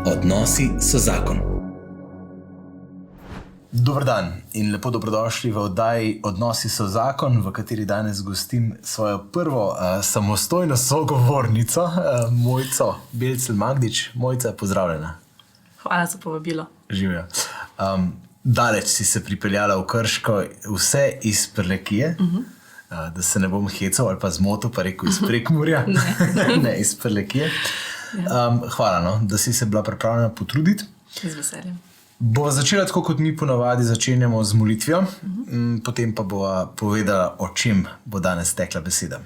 Odnosi so zakon. Dober dan in lepo dobrodošli v oddaji Odnosi so zakon, v kateri danes gostim svojo prvo samostojno sogovornico, Mojco Belcel Magdič. Mojca, pozdravljena. Hvala za povabilo. Živjo. Daleč si se pripeljala v Krško, vse iz Prlekije, da se ne bom hecal ali pa zmotil, pa rekel iz Prekmurja, ne iz Prlekije. Hvala, no, da si se bila pripravljena potruditi. Z veseljem. Bova začela tako, kot mi ponavadi začenjamo z molitvijo, potem pa bova povedala, o čem bo danes tekla beseda.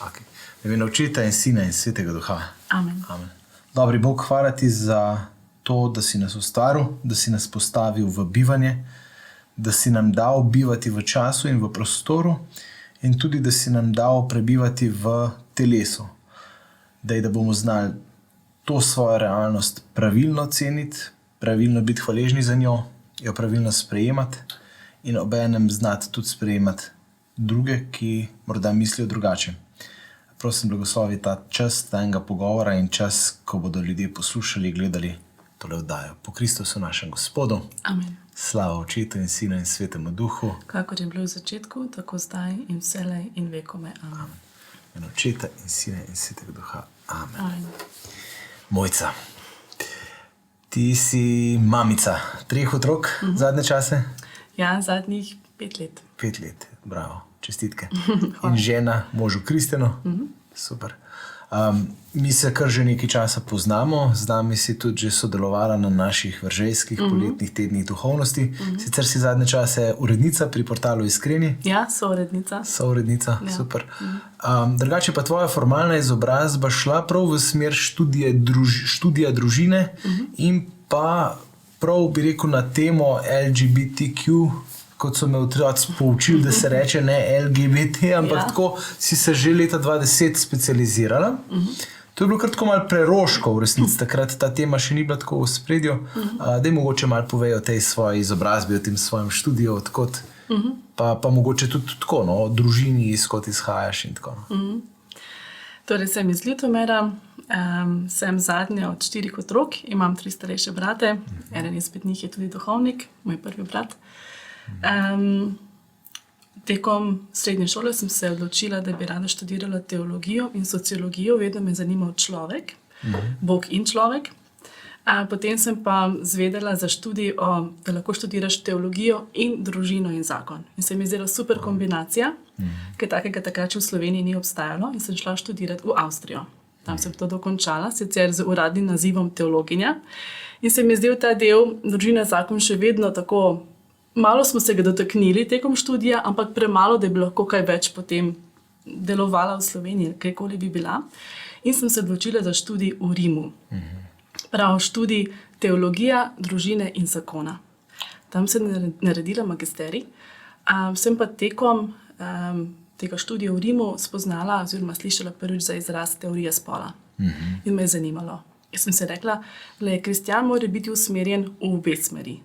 Okay. V imenu Očeta in Sina in Svetega Duha. Amen. Amen. Dobri Bog, hvala ti za to, da si nas ustvaril, da si nas postavil v bivanje, da si nam dal bivati v času in v prostoru in tudi, da si nam dal prebivati v telesu. Da bomo znali to svojo realnost pravilno ceniti, pravilno biti hvaležni za njo, jo pravilno sprejemati in obenem znati tudi sprejemati druge, ki morda mislijo drugače. Prosim, blagoslovi ta čas tajnega pogovora in čas, ko bodo ljudje poslušali, gledali tole oddajo. Po Kristusu našem Gospodu. Amen. Slava Očetu in Sinu in Svetemu Duhu. Kakor je bilo v začetku, tako zdaj in vselej in vekome. Amen. In Očeta in Sina in Svetega Duha. Amen. Amen. Mojca, ti si mamica 3 otrok zadnje čase? Ja, zadnjih 5 let. 5 let, bravo, čestitke. In žena možu Kristjanu, super. Mi se kar že nekaj časa poznamo, z nami si tudi že sodelovala na naših vržejskih poletnih tednih duhovnosti. Sicer si zadnje čase urednica pri portalu Iskreni. Ja, sourednica. Sourednica, ja. Super. Drugače pa tvoja formalna izobrazba šla prav v smer študija družine in pa prav bi rekel na temo LGBTQ, kot so me otroci poučili, da se reče ne LGBT, ampak tako si se že leta 2010 specializirala. To je bilo kar tako malo preroško v resnici, takrat ta tema še ni bila tako v spredju. Daj mogoče malo povej o tej svoji izobrazbi, o tem svojem študiju, odkot, pa mogoče tudi tako, no, o družini, izkot izhajaš in tako. Torej, sem iz Ljutomera, sem zadnja od 4 otrok, imam 3 starejše brate, eden izmed njih je tudi duhovnik, moj prvi brat. Tekom srednje šole sem se odločila, da bi rada študirala teologijo in sociologijo, vedno me zanimal človek, Bog in človek. Potem sem pa zvedela za študij, da lahko študiraš teologijo in družino in zakon. In se mi zdela super kombinacija, ker takega takrat v Sloveniji ni obstajalo in sem šla študirati v Avstrijo. Tam sem to dokončala, sicer z uradnim nazivom teologinja. In se mi zdel ta del družina zakon še vedno tako. Malo smo se ga dotaknili tekom študija, ampak premalo, da bi lahko kaj več potem delovala v Sloveniji, kajkoli bi bila. In sem se odločila za študij v Rimu. Prav študij teologija, družine in zakona. Tam sem naredila magisterij. Sem pa tekom tega študija v Rimu spoznala oziroma slišala prvič za izraz teorija spola. In me je zanimalo. Jaz sem se rekla, da je kristjan mora biti usmerjen v obe smeri.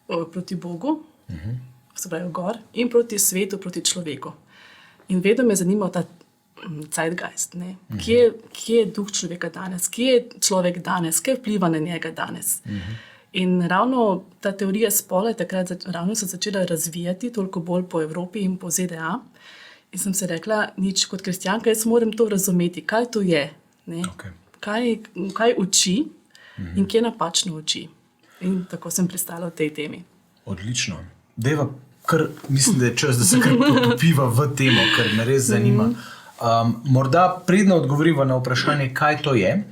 Proti Bogu, se pravi gor, in proti svetu, proti človeku. In vedno me zanima ta zeitgeist, ne? Kje je duh človeka danes, kje je človek danes, kje vpliva na njega danes. In ravno ta teorija spola je takrat ravno se začela razvijati, toliko bolj po Evropi in po ZDA. In sem se rekla, nič kot kristjanka, jaz moram to razumeti, kaj to je, ne? Kaj uči in kje napačno uči. In tako sem pristala v tej temi. Odlično. Dejva, mislim, da je čas, da se kar popiva v temo, ker me res zanima. Morda predno odgovoriva na vprašanje, kaj to je.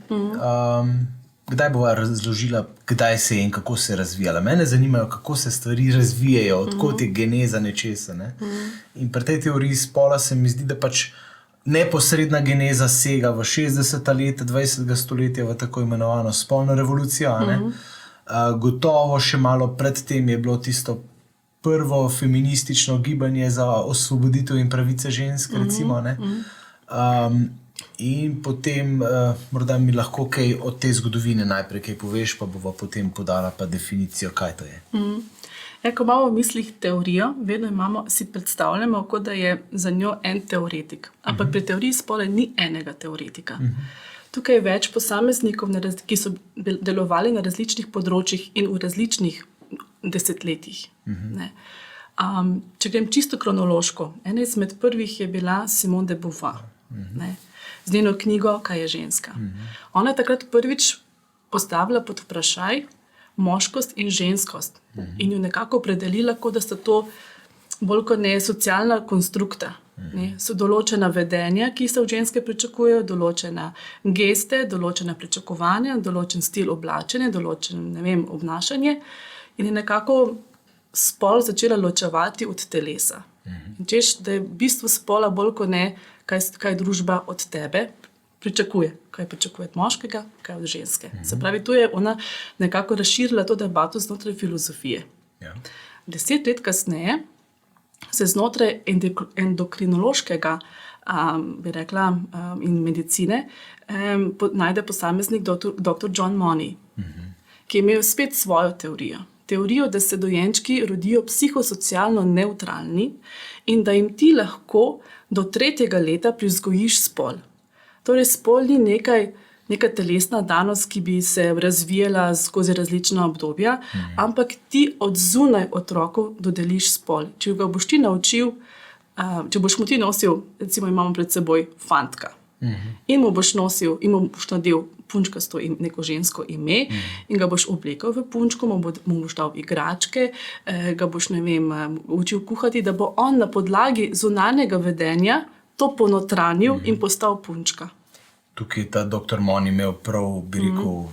Kdaj bova razložila, kdaj se je in kako se je razvijala. Mene zanimajo, kako se stvari razvijajo, odkot je geneza nečesa. Ne? In pri tej teoriji spola se mi zdi, da pač neposredna geneza sega v 60. leta 20. stoletja v tako imenovano spolno revolucijo, ne? Gotovo še malo predtem je bilo tisto prvo feministično gibanje za osvoboditev in pravice žensk, recimo, ne? In potem morda mi lahko kaj od te zgodovine najprej kaj poveš, pa bova potem podala pa definicijo, kaj to je. Ko imamo v mislih teorijo, vedno si predstavljamo, kot da je za njo en teoretik. Ampak pri teoriji spola ni enega teoretika. Tukaj je več posameznikov, ki so delovali na različnih področjih in v različnih desetletjih. Če grem čisto kronološko, ena izmed prvih je bila Simone de Beauvoir. Z njeno knjigo Kaj je ženska. Ona je takrat prvič postavila pod vprašaj moškost in ženskost in jo nekako opredelila, kot da sta to bolj kot ne socialna konstrukta. So določena vedenja, ki se od ženske pričakujejo, določena geste, določena pričakovanja, določen stil oblačenja, določen obnašanje in je nekako spol začela ločevati od telesa. In češ, da je v bistvu spola bolj kot ne, kaj družba od tebe pričakuje. Kaj pričakuje od moškega, kaj od ženske. Se pravi, tu je ona nekako razširila to debato znotraj filozofije. 10 let kasneje se znotraj endokrinološkega bi rekla, in medicine najde posameznik dr. John Money, ki je imel spet svojo teorijo. Teorijo, da se dojenčki rodijo psihosocialno nevtralni in da jim ti lahko do 3. leta privzgojiš spol. Torej, spol ni neka telesna danost, ki bi se razvijala skozi različna obdobja, ampak ti od zunaj otroku dodeliš spol. Če ga boš ti naučil, če boš mu ti nosil, recimo imamo pred seboj fantka, in mu boš nadel punčkasto neko žensko ime in ga boš oblekel v punčko, mu boš dal igračke, ga boš, učil kuhati, da bo on na podlagi zunanjega vedenja to ponotranil in postal punčka. Tukaj je ta dr. Money imel prav, bi rekel,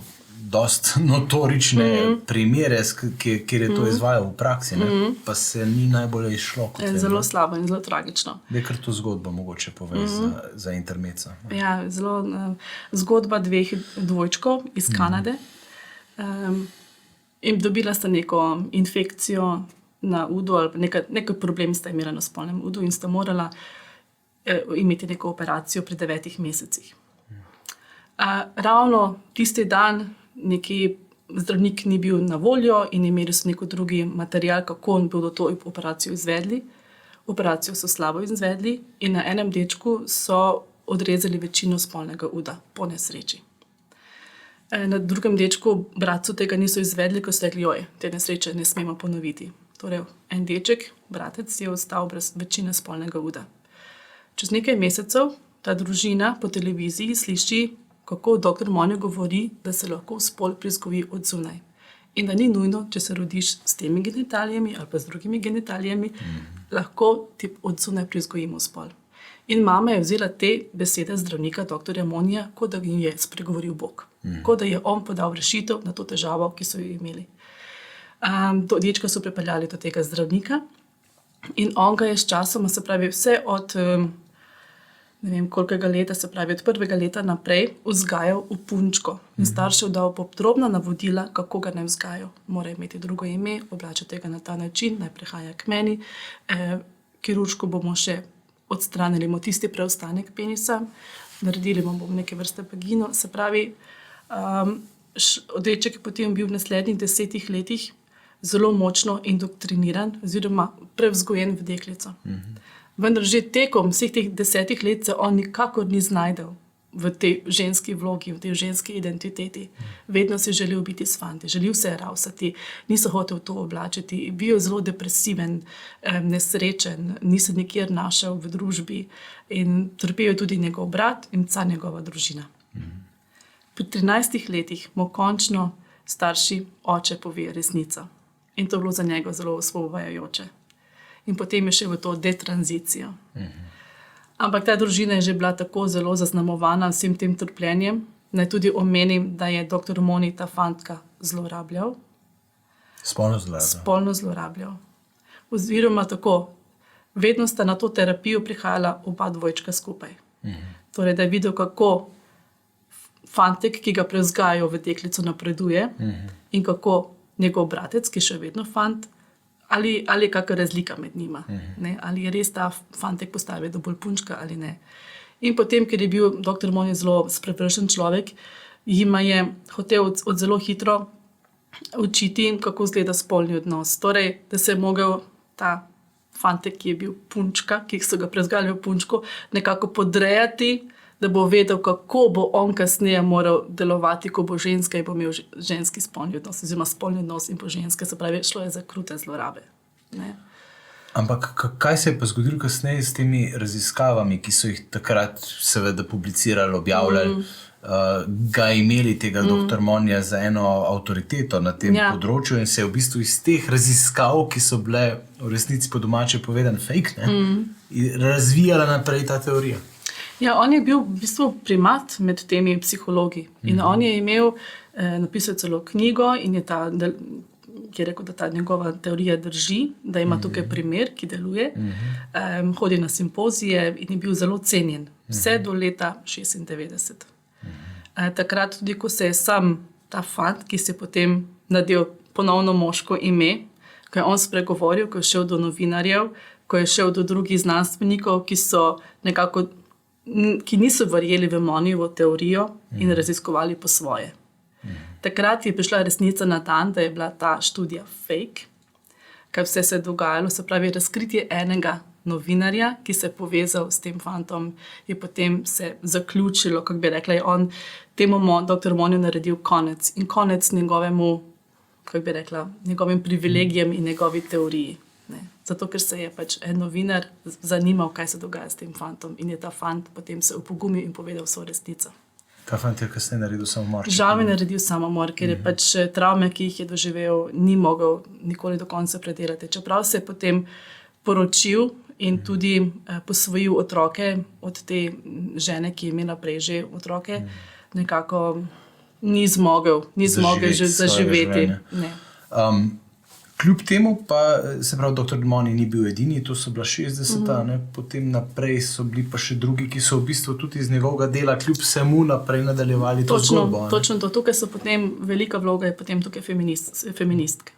dost notorične primere, kjer je to izvajal v praksi, pa se ni najbolje izšlo. Zelo slabo in zelo tragično. Je kar to zgodba mogoče povesti za intermeca. Ja, zelo zgodba 2 dvojčkov iz Kanade. In dobila sta neko infekcijo na udu ali nekaj problem sta imela na spolnem udu in sta morala imeti neko operacijo pri 9 mesecih. Ravno tisti dan neki zdravnik ni bil na voljo in imeli so neko drugi material, kako bodo to operacijo izvedli. Operacijo so slabo izvedli in na enem dečku so odrezali večino spolnega uda, po nesreči. Na drugem dečku, bratcu, tega niso izvedli, ko so rekli, joj, te nesreče ne smemo ponoviti. Torej, en deček, bratec, je ostal brez večine spolnega uda. Čez nekaj mesecev ta družina po televiziji sliši, kako dr. Money govori, da se lahko spol prizgoji od zunaj. In da ni nujno, če se rodiš s temi genitalijami ali pa z drugimi genitalijami, lahko ti od zunaj prizgojimo spol. In mama je vzela te besede zdravnika dr. Moneyja, kot da jim je spregovoril Bog. Kot da je on podal rešitev na to težavo, ki so jo imeli. Dečka so pripeljali do tega zdravnika in on ga je s časoma, se pravi, vse od ne vem kolikega leta, se pravi od 1. leta naprej, vzgajal v punčko. In staršev dal podrobna navodila, kako ga ne vzgajajo. Mora imeti drugo ime, oblačiti ga na ta način, naj prihaja k meni. Kirurško bomo še odstranili mu tisti preostanek penisa, naredili bomo neke vrste vagino. Se pravi, deček je potem bil v naslednjih 10 letih zelo močno indoktriniran oziroma prevzgojen v deklico. Vendar že tekom vseh teh 10 let se on nikakor ni znajdel v tej ženski vlogi, v tej ženski identiteti. Vedno si želel biti s fanti, želel se ravsati, niso hotel to oblačiti, bil zelo depresiven, nesrečen, ni se nikjer našel v družbi in trpel tudi njegov brat in vsa njegova družina. Pri 13 letih mu končno starši oče pove resnico. In to je bilo za njega zelo osvobojajoče. In potem je še v to detranzicijo. Ampak ta družina je že bila tako zelo zaznamovana vsem tem trpljenjem, naj tudi omenim, da je dr. Money ta fantka zlorabljal. Spolno zlorabljal. Oziroma tako, vedno sta na to terapijo prihajala oba dvojčka skupaj. Torej, da je videl, kako fantek, ki ga prevzgajajo v deklico, napreduje in kako njegov bratec, ki še vedno fant, ali je kakšna razlika med njima. Ali je res ta fantek postavil, da bolj punčka ali ne. In potem, ker je bil dr. Money zelo sprevršen človek, jima je hotel od zelo hitro učiti, kako izgleda spolni odnos. Torej, da se je mogel ta fantek, ki je bil punčka, ki so ga prezgali v punčko, nekako podrejati, da bo vedel, kako bo on kasneje moral delovati, ko bo ženska in bo imel ženski spolni odnos, oziroma spolni odnos in bo ženska, se pravi, šlo je za krute zlorabe. Ne? Ampak kaj se je pa zgodilo kasneje s temi raziskavami, ki so jih takrat seveda publicirali, objavljali, ga imeli tega dr. Monija za eno avtoriteto na tem področju in se je v bistvu iz teh raziskav, ki so bile v resnici po domače povedan fake, razvijala naprej ta teorija. Ja, on je bil v bistvu primat med temi psihologi in on je imel, napisal celo knjigo in je ki je rekel, da ta njegova teorija drži, da ima tukaj primer, ki deluje, hodi na simpozije in je bil zelo cenjen, vse do leta 1996. Takrat tudi, ko se je sam ta fant, ki se je potem nadel ponovno moško ime, ko je on spregovoril, ko je šel do novinarjev, ko je šel do drugih znanstvenikov, ki niso verjeli v Monijevo teorijo in raziskovali po svoje. Takrat je prišla resnica na dan, da je bila ta študija fake, kaj vse se je dogajalo, se pravi razkritje enega novinarja, ki se je povezal s tem fantom, je potem se zaključilo, kako bi rekla, je on temu dr. Moniju naredil konec in konec njegovemu, kako bi rekla, njegovim privilegijem in njegovi teoriji. Ne. Zato, ker se je pač en novinar zanimal, kaj se dogaja s tem fantom in je ta fant potem se upogumil in povedal vso resnico. Ta fant je kasneje naredil samomor. Žal je naredil samomor, ker je pač travme, ki jih je doživel, ni mogel nikoli do konca predelati. Čeprav se je potem poročil in tudi posvojil otroke od te žene, ki je imela prej že otroke, nekako ni zmogel že zaživeti. Kljub temu pa, se pravi, dr. Monij ni bil edini, to so bila 60-ta, potem naprej so bili pa še drugi, ki so v bistvu tudi iz njegovega dela kljub vsemu naprej nadaljevali to zgodbo. Točno to. Tukaj so potem, velika vloga je potem tukaj feministke.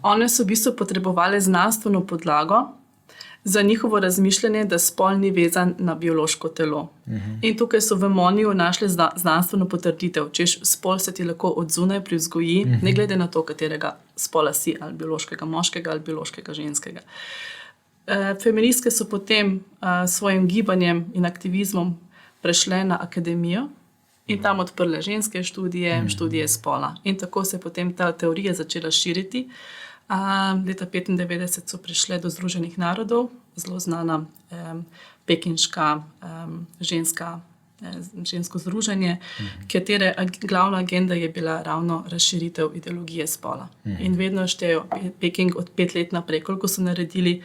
One so v bistvu potrebovali znanstveno podlago za njihovo razmišljanje, da spol ni vezan na biološko telo. In tukaj so v Moniju našli znanstveno potrditev, češ spol se ti lahko od zunaj privzgoji, ne glede na to, katerega spola si, ali biološkega moškega ali biološkega ženskega. Feministke so potem svojim gibanjem in aktivizmom prešle na akademijo in tam odprle ženske študije spola. In tako se je potem ta teorija začela širiti. Leta 1995 so prišle do Združenih narodov, zelo znana pekinška žensko združenje, katere glavna agenda je bila ravno razširitev ideologije spola. In vedno štejo Peking od 5 let naprej, koliko so naredili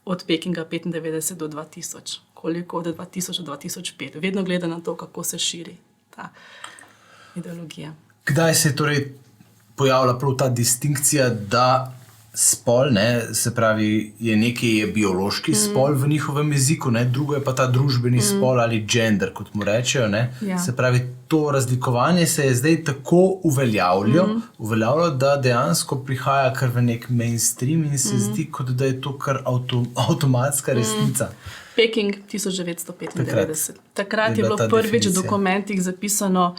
od Pekinga 1995 do 2000, koliko od 2000 do 2005. Vedno gleda na to, kako se širi ta ideologija. Kdaj se je torej pojavila prav ta distinkcija, da spol, se pravi, je nekaj biološki spol v njihovem jeziku, drugo je pa ta družbeni spol ali gender, kot mu rečejo. Ja. Se pravi, to razlikovanje se je zdaj tako uveljavljalo, da dejansko prihaja kar v nek mainstream in se zdi, kot da je to kar avtomatska resnica. Peking 1995. Takrat je bilo prvič v dokumentih zapisano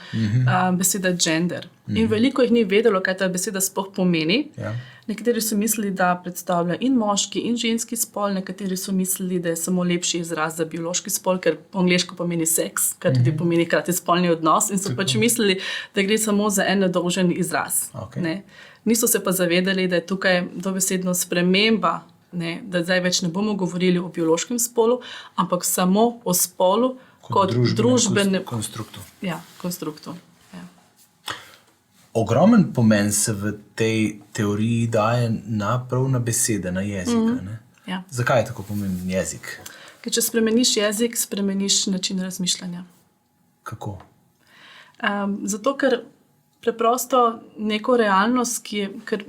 beseda gender. In veliko jih ni vedelo, kaj ta beseda sploh pomeni. Ja. Nekateri so mislili, da predstavlja in moški in ženski spol, nekateri so mislili, da je samo lepši izraz za biološki spol, ker po angleško pomeni seks, kar tudi pomeni hkrati spolni odnos in so pač mislili, da gre samo za en nedolžen izraz. Okay. Niso se pa zavedali, da je tukaj dobesedno sprememba, da zdaj več ne bomo govorili o biološkem spolu, ampak samo o spolu kot družbenem konstruktu. Ja, konstruktu. Ogromen pomen se v tej teoriji daje prav na besede, na jezik. Ja. Zakaj je tako pomemben jezik? Ker če spremeniš jezik, spremeniš način razmišljanja. Kako? Zato, ker preprosto neko realnost, ker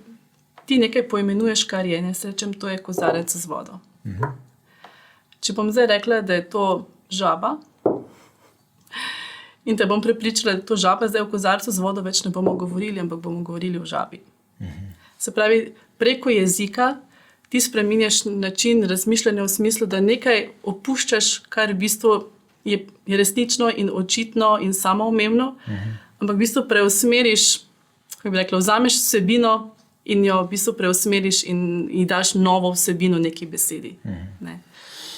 ti nekaj poimenuješ, kar je, ne srečem, to je kozarec z vodo. Če bom zdaj rekla, da je to žaba, in te bom prepričala, da to žaba zdaj v kozarcu z vodo več ne bomo govorili, ampak bomo govorili o žabi. Se pravi, preko jezika ti spreminjaš način razmišljanja v smislu, da nekaj opuščaš, kar v bistvu je resnično in očitno in samoumevno, ampak v bistvu preusmeriš kako bi rekla, vzameš vsebino in jo v bistvu preusmeriš in ji daš novo vsebino neki besedi. Ne,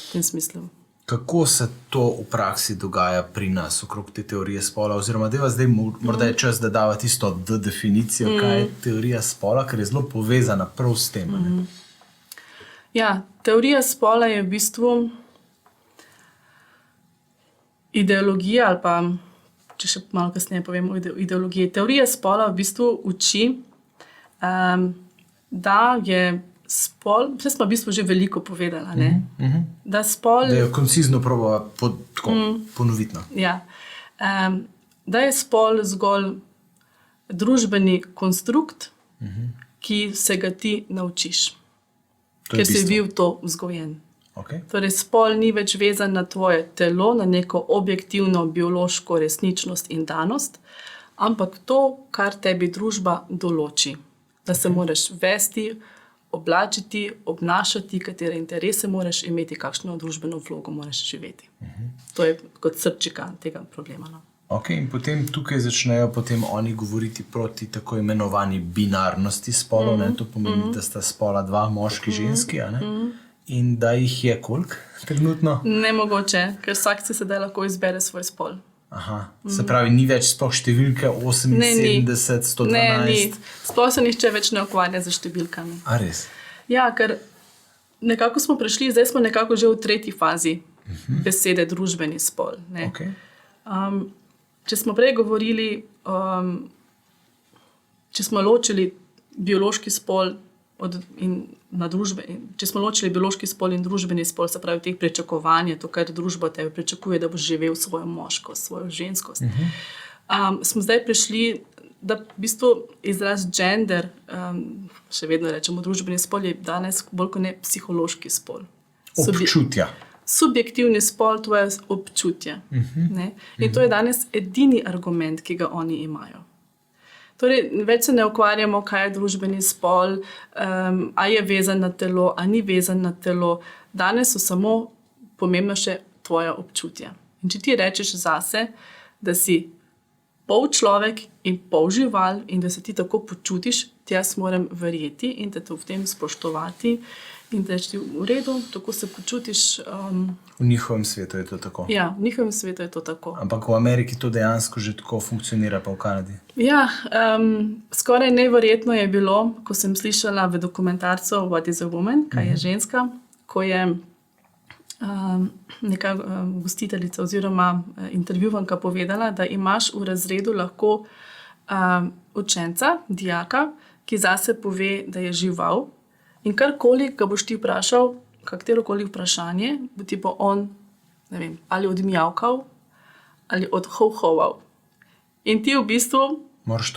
v tem smislu. Kako se to v praksi dogaja pri nas, okrog te teorije spola? Oziroma, deva zdaj morda je čas, da dava tisto definicijo, kaj je teorija spola, ker je zelo povezana prav s tem. Ja, teorija spola je v bistvu ideologija, ali pa, če še malo kasneje povemo o ideologiji. Teorija spola v bistvu uči, da je spol, vse smo v bistvu že veliko povedala, ne? Da spol... Da jo koncizno proba ponoviti. Ja. Da je spol zgolj družbeni konstrukt, ki se ga ti naučiš, ker si bil to vzgojen. Okay. Torej, spol ni več vezan na tvoje telo, na neko objektivno biološko resničnost in danost, ampak to, kar tebi družba določi. Da se moraš vesti, oblačiti, obnašati, katere interese moraš imeti, kakšno družbeno vlogo moraš živeti. To je kot srčika tega problema. No. Ok, in potem tukaj začnejo potem oni govoriti proti tako imenovani binarnosti spolov, ne? To pomeni, da sta spola dva, moški, ženski, a ne? In da jih je koliko trenutno? Nemogoče, ker vsak si sedaj lahko izbere svoj spol. Aha, se pravi, ni več sploh številke 78, 112? Ne, ni. Sploh se nihče več ne ukvarja z številkami. A res? Ja, ker nekako smo prišli, zdaj smo nekako že v tretji fazi besede družbeni spol. Ne? Okay. Če smo prej govorili, če smo ločili biološki spol če smo ločili biološki spol in družbeni spol, se pravi teh pričakovanja, to, kar družba tebe pričakuje, da boš živel svojo moškost, svojo ženskost. Smo zdaj prišli, da v bistvu izraz gender, še vedno rečemo družbeni spol, je danes bolj kot ne psihološki spol. Občutja. Subjektivni spol, to je občutje. Ne? In to je danes edini argument, ki ga oni imajo. Torej, več se ne ukvarjamo, kaj je družbeni spol, a je vezan na telo, a ni vezan na telo. Danes so samo pomembno še tvoja občutja. In če ti rečeš zase, da si pol človek in pol žival in da se ti tako počutiš, ti jaz moram verjeti in te to v tem spoštovati in da je v redu, tako se počutiš. V njihovem svetu je to tako. Ja, v njihovem svetu je to tako. Ampak v Ameriki to dejansko že tako funkcionira, pa v Kanadi. Ja, skoraj neverjetno je bilo, ko sem slišala v dokumentarcu What is a Woman, kaj je ženska, ko je neka gostiteljica oziroma intervjuvanka povedala, da imaš v razredu lahko učenca, dijaka, ki zase pove, da je žival in karkoli ga boš ti vprašal, katerokoli vprašanje, bo ti bo on, ne vem, ali odmjavkal ali odhovhoval. In ti v bistvu moraš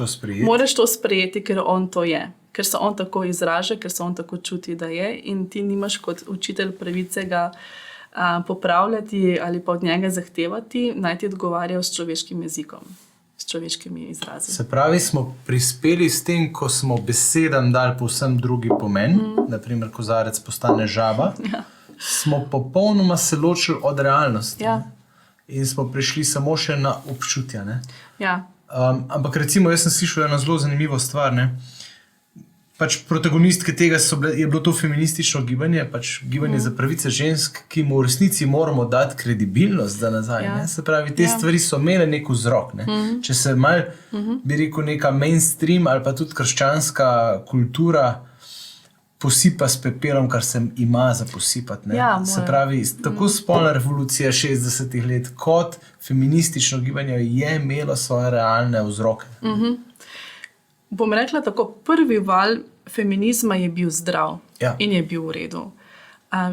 to sprejeti, ker on to je. Ker se on tako izraža, ker se on tako čuti, da je in ti nimaš kot učitelj pravice ga popravljati ali pa od njega zahtevati, naj ti odgovarja s človeškim jezikom, s človeškimi izrazi. Se pravi, smo prispeli s tem, ko smo besedam dali povsem drugi pomen, naprimer kozarec postane žaba, smo popolnoma se ločili od realnosti. Ja. In smo prišli samo še na občutja. Ne? Ja. Ampak recimo, jaz sem slišal eno zelo zanimivo stvar, ne? Pač protagonistke tega je bilo to feministično gibanje, pač gibanje za pravice žensk, ki mu v resnici moramo dati kredibilnost za nazaj. Ja. Ne? Se pravi, te stvari so imele nek vzrok. Ne? Če se mal, bi rekel, neka mainstream ali pa tudi krščanska kultura posipa s pepelom, kar se ima za posipati. Ja, se pravi, tako spolna revolucija 60-ih let kot feministično gibanje je imelo svoje realne vzroke. Bom rekla tako, prvi val feminizma je bil zdrav in je bil v redu.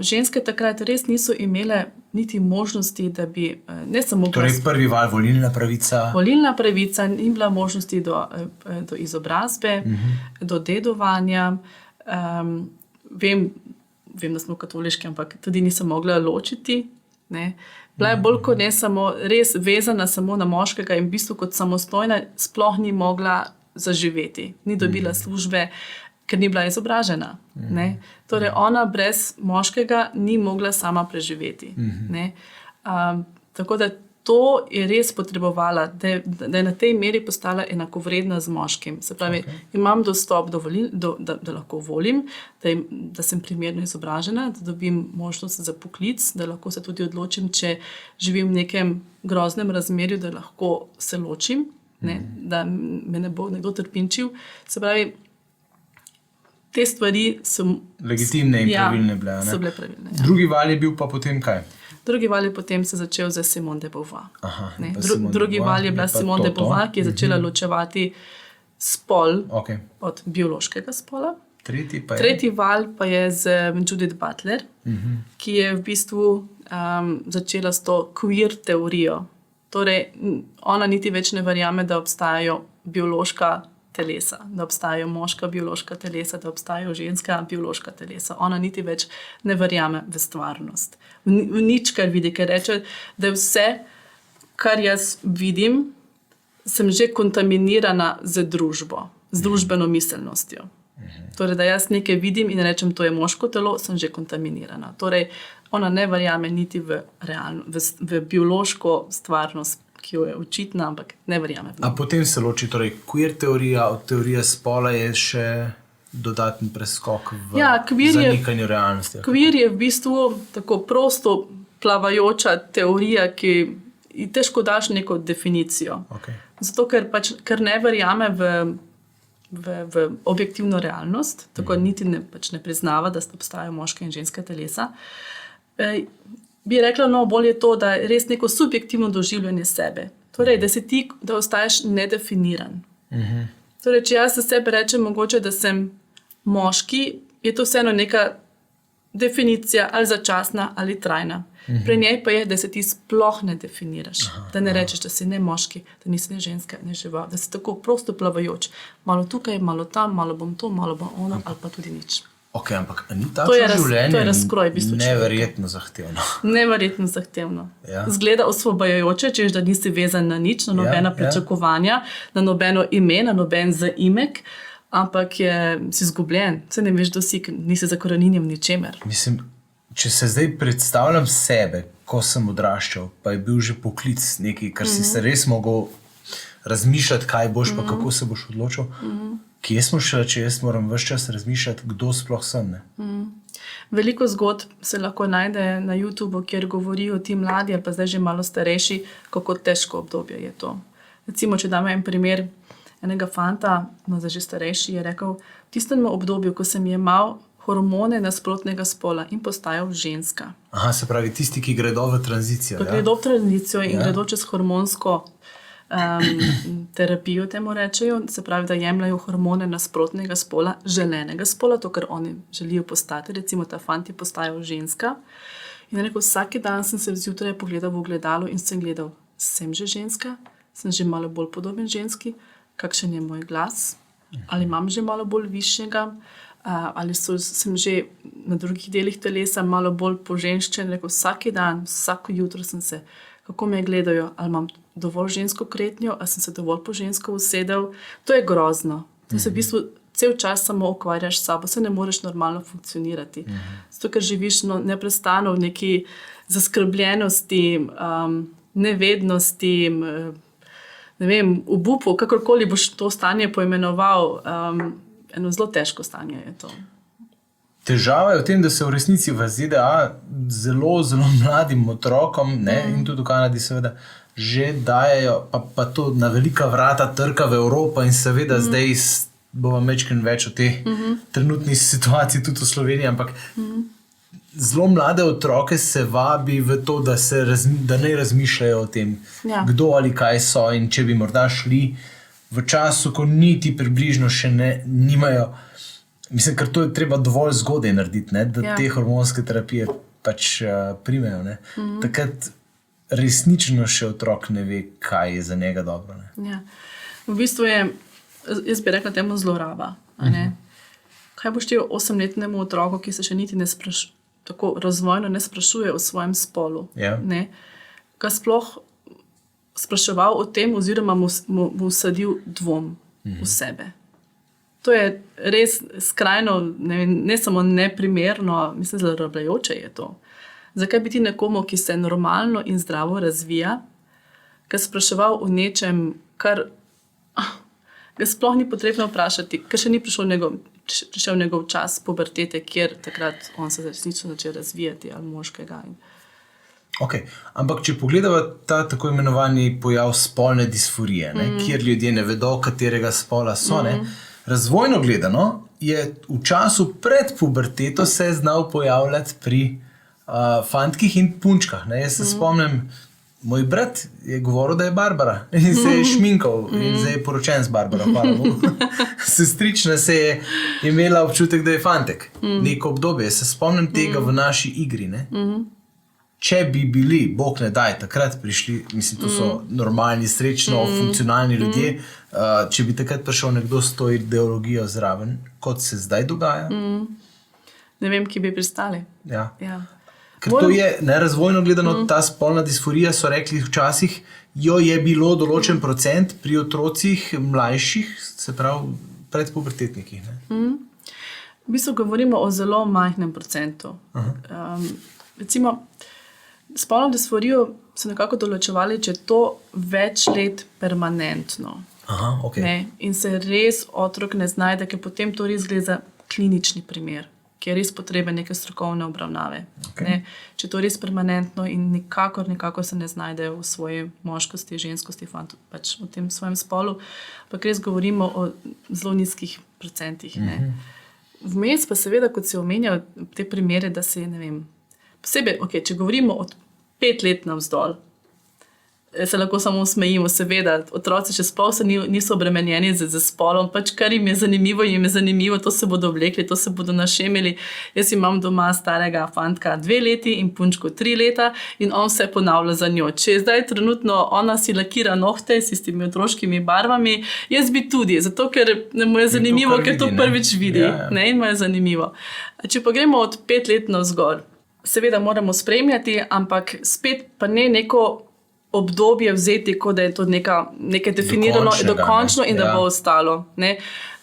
Ženske takrat res niso imele niti možnosti, da bi ne samo... Torej prvi val, volilna pravica. Volilna pravica, ni bila možnosti do izobrazbe, do dedovanja. Vem, da smo katoliški, ampak tudi nisem mogla ločiti. Ne? Bila je bolj kot ne samo res vezana samo na moškega in v bistvu kot samostojna sploh ni mogla zaživeti. Ni dobila službe, ker ni bila izobražena. Ne? Torej, ona brez moškega ni mogla sama preživeti. Ne? Tako da to je res potrebovala, da je na tej meri postala enakovredna z moškim. Se pravi, imam dostop da lahko volim, da sem primerno izobražena, da dobim možnost za poklic, da lahko se tudi odločim, če živim v nekem groznem razmerju, da lahko se ločim, da me ne bo nekdo trpinčil. Se pravi, te stvari so legitimne in pravilne bile. So bile pravilne. Ja. Drugi val je bil pa potem kaj? Drugi val je potem se začel za Simone de Beauvoir. Simone Drugi val je bila Simone de Beauvoir, ki je začela ločevati spol od biološkega spola. Tretji val pa je z Judith Butler, ki je v bistvu začela s to queer teorijo. Torej, ona niti več ne verjame, da obstajajo biološka telesa, da obstajajo moška biološka telesa, da obstajajo ženska biološka telesa. Ona niti več ne verjame v stvarnost. V nič, kar vidi, ker reče, da je vse, kar jaz vidim, sem že kontaminirana z družbo, z družbeno miselnostjo. Torej, da jaz nekaj vidim in rečem, to je moško telo, sem že kontaminirana. Torej, ona ne verjame niti v biološko stvarnost, ki jo je očitna, ampak ne verjame. A potem se loči, torej queer teorija od teorije spola je še dodaten preskok v zanikanju realnosti. Queer je v bistvu tako prosto plavajoča teorija, ki težko daš neko definicijo. Zato, ker ne verjame v objektivno realnost, tako niti ne priznava, da obstajajo moške in ženske telesa. Bi rekla, bolj je to, da je res neko subjektivno doživljanje sebe. Torej, da ostaješ nedefiniran. Torej, če jaz za sebe rečem mogoče, da sem moški, je to vseeno neka definicija ali začasna ali trajna. Pri njej pa je, da se ti sploh ne definiraš. Da ne rečeš, da si ne moški, da nisi ne ženska, ne žival. Da si tako prosto plavajoč. Malo tukaj, malo tam, malo bom to, malo bom ono, ali pa tudi nič. Ok, ampak ni takšno življenje to je razkroj, v bistvu, neverjetno zahtevno. Neverjetno zahtevno. Zgleda osvobajajoče, češ da nisi vezan na nič, na nobena pričakovanja, na nobeno ime, na noben zaimek, ampak si izgubljen. Se ne veš, da nisi zakoreninjen v ničemer. Mislim, če se zdaj predstavljam sebe, ko sem odraščal, pa je bil že poklic nekaj, kar si se res mogel razmišljati, kaj boš, pa kako se boš odločil. Kje smo šele, če jaz moram ves čas razmišljati, kdo sploh sem? Veliko zgodb se lahko najde na YouTubeu, kjer govorijo ti mladi, ali pa zdaj že malo starejši, kako težko obdobje je to. Recimo, če damo en primer enega fanta, zdaj že starejši, je rekel, v tistem obdobju, ko sem jemal hormone nasprotnega spola in postajal ženska. Se pravi, tisti, ki gredo v tranzicijo. Gredo v tranzicijo in gredo čez hormonsko terapijo, temu rečejo, se pravi, da jemljajo hormone nasprotnega spola, želenega spola, to, kar oni želijo postati. Recimo, ta fant je postajal ženska. In rekel, vsak dan sem se zjutraj pogledal v ogledalo in sem gledal, sem že ženska, sem že malo bolj podoben ženski, kakšen je moj glas, ali imam že malo bolj višjega, ali sem že na drugih delih telesa malo bolj poženščen. Rekel, vsak dan, vsako jutro sem se, kako me gledajo, ali imam dovolj žensko kretnjo, ali sem se dovolj po žensko usedel. To je grozno. To se v bistvu cel čas samo ukvarjaš s sabo, se ne moreš normalno funkcionirati. Zato, ker živiš neprestano v neki zaskrbljenosti, nevednosti, ne vem, obupu, kakorkoli boš to stanje poimenoval, eno zelo težko stanje je to. Težava je v tem, da se v resnici v ZDA zelo, zelo mladim otrokom, in tudi v Kanadi seveda, že dajejo, pa to na velika vrata trka v Evropo in seveda zdaj bomo večkrat več o tej trenutni situaciji tudi v Sloveniji, ampak zelo mlade otroke se vabi v to, da ne razmišljajo o tem, kdo ali kaj so, in če bi morda šli v času, ko niti približno še nimajo. Mislim, ker to je treba dovolj zgodaj narediti, da te hormonske terapije pač primejo. Takrat resnično še otrok ne ve, kaj je za njega dobro. V bistvu je, jaz bi rekla temu zloraba. Kaj boš ti 8-letnemu otroku, ki se še niti tako razvojno ne sprašuje o svojem spolu, ga sploh spraševal o tem oziroma mu vsadil dvom v sebe. To je res skrajno, ne samo neprimerno, mislim, zlorabljajoče je to. Zakaj bi ti nekomu, ki se normalno in zdravo razvija, ga spraševal o nečem, kar ga sploh ni potrebno vprašati, ker še ni prišel njegov čas pubertete, kjer takrat on se resnično začel razvijati ali moškega. Okay. Ampak, če pogledamo ta tako imenovani pojav spolne disforije, kjer ljudje ne vedo, katerega spola so, razvojno gledano je v času pred puberteto se znal pojavljati pri fantkih in punčkah. Jaz se spomnim, moj brat je govoril, da je Barbara in se je šminkal in zdaj je poročen z Barbaro. Sestrična se je imela občutek, da je fantek. Neko obdobje. Se spomnim tega v naši igri. Če bi bili, bog ne daj, takrat prišli, mislim, to so normalni, srečno, funkcionalni ljudje, če bi takrat prišel nekdo s to ideologijo zraven, kot se zdaj dogaja. Ne vem, ki bi pristali. Ja. Ker to je nerazvojno gledano, ta spolna disforija, so rekli včasih, jo je bilo določen procent pri otrocih mlajših, se pravi predpubertetnikih. V bistvu govorimo o zelo majhnem procentu. Recimo, spolno disforijo so nekako določevali, če je to več let permanentno. Okay. In se res otrok ne znajde, ker potem to res gre za klinični primer, ki je res potreben neke strokovne obravnave. Okay. Če to res permanentno in nikakor se ne znajde v svoji moškosti, ženskosti, pač v tem svojem spolu, ampak res govorimo o zelo nizkih procentih. Vmes pa seveda, kot si omenjal te primere, da se, ne vem, posebej, če govorimo od 5 let navzdol, se lahko samo smejimo, seveda, otroci še sploh niso obremenjeni z spolom, pač kar jim je zanimivo, to se bodo oblekli, to se bodo našemili. Jaz imam doma starega fantka 2 leti in punčko 3 leta in on vse ponavlja za njo. Če zdaj trenutno ona si lakira nohte s temi otroškimi barvami, jaz bi tudi, zato ker mu je zanimivo, ker to prvič vidi. In mu je zanimivo. Če pa gremo od 5 let navzgor, seveda moramo spremljati, ampak spet pa ne neko obdobje vzeti, kot da je to nekaj definirano, dokončno in da bo ostalo.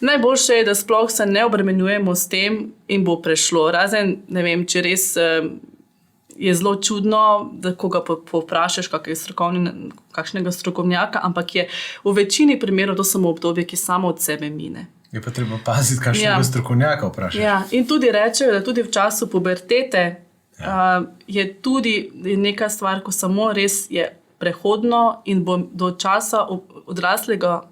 Najboljše je, da sploh se ne obremenjujemo s tem in bo prešlo. Razen, ne vem, če res je zelo čudno, da koga povprašaš, kakšnega strokovnjaka, ampak je v večini primerov to samo obdobje, ki samo od sebe mine. Je pa treba paziti, kakšnega strokovnjaka vprašaš. Ja, in tudi rečejo, da tudi v času pubertete je tudi neka stvar, ko samo res je prehodno in bo do časa odraslega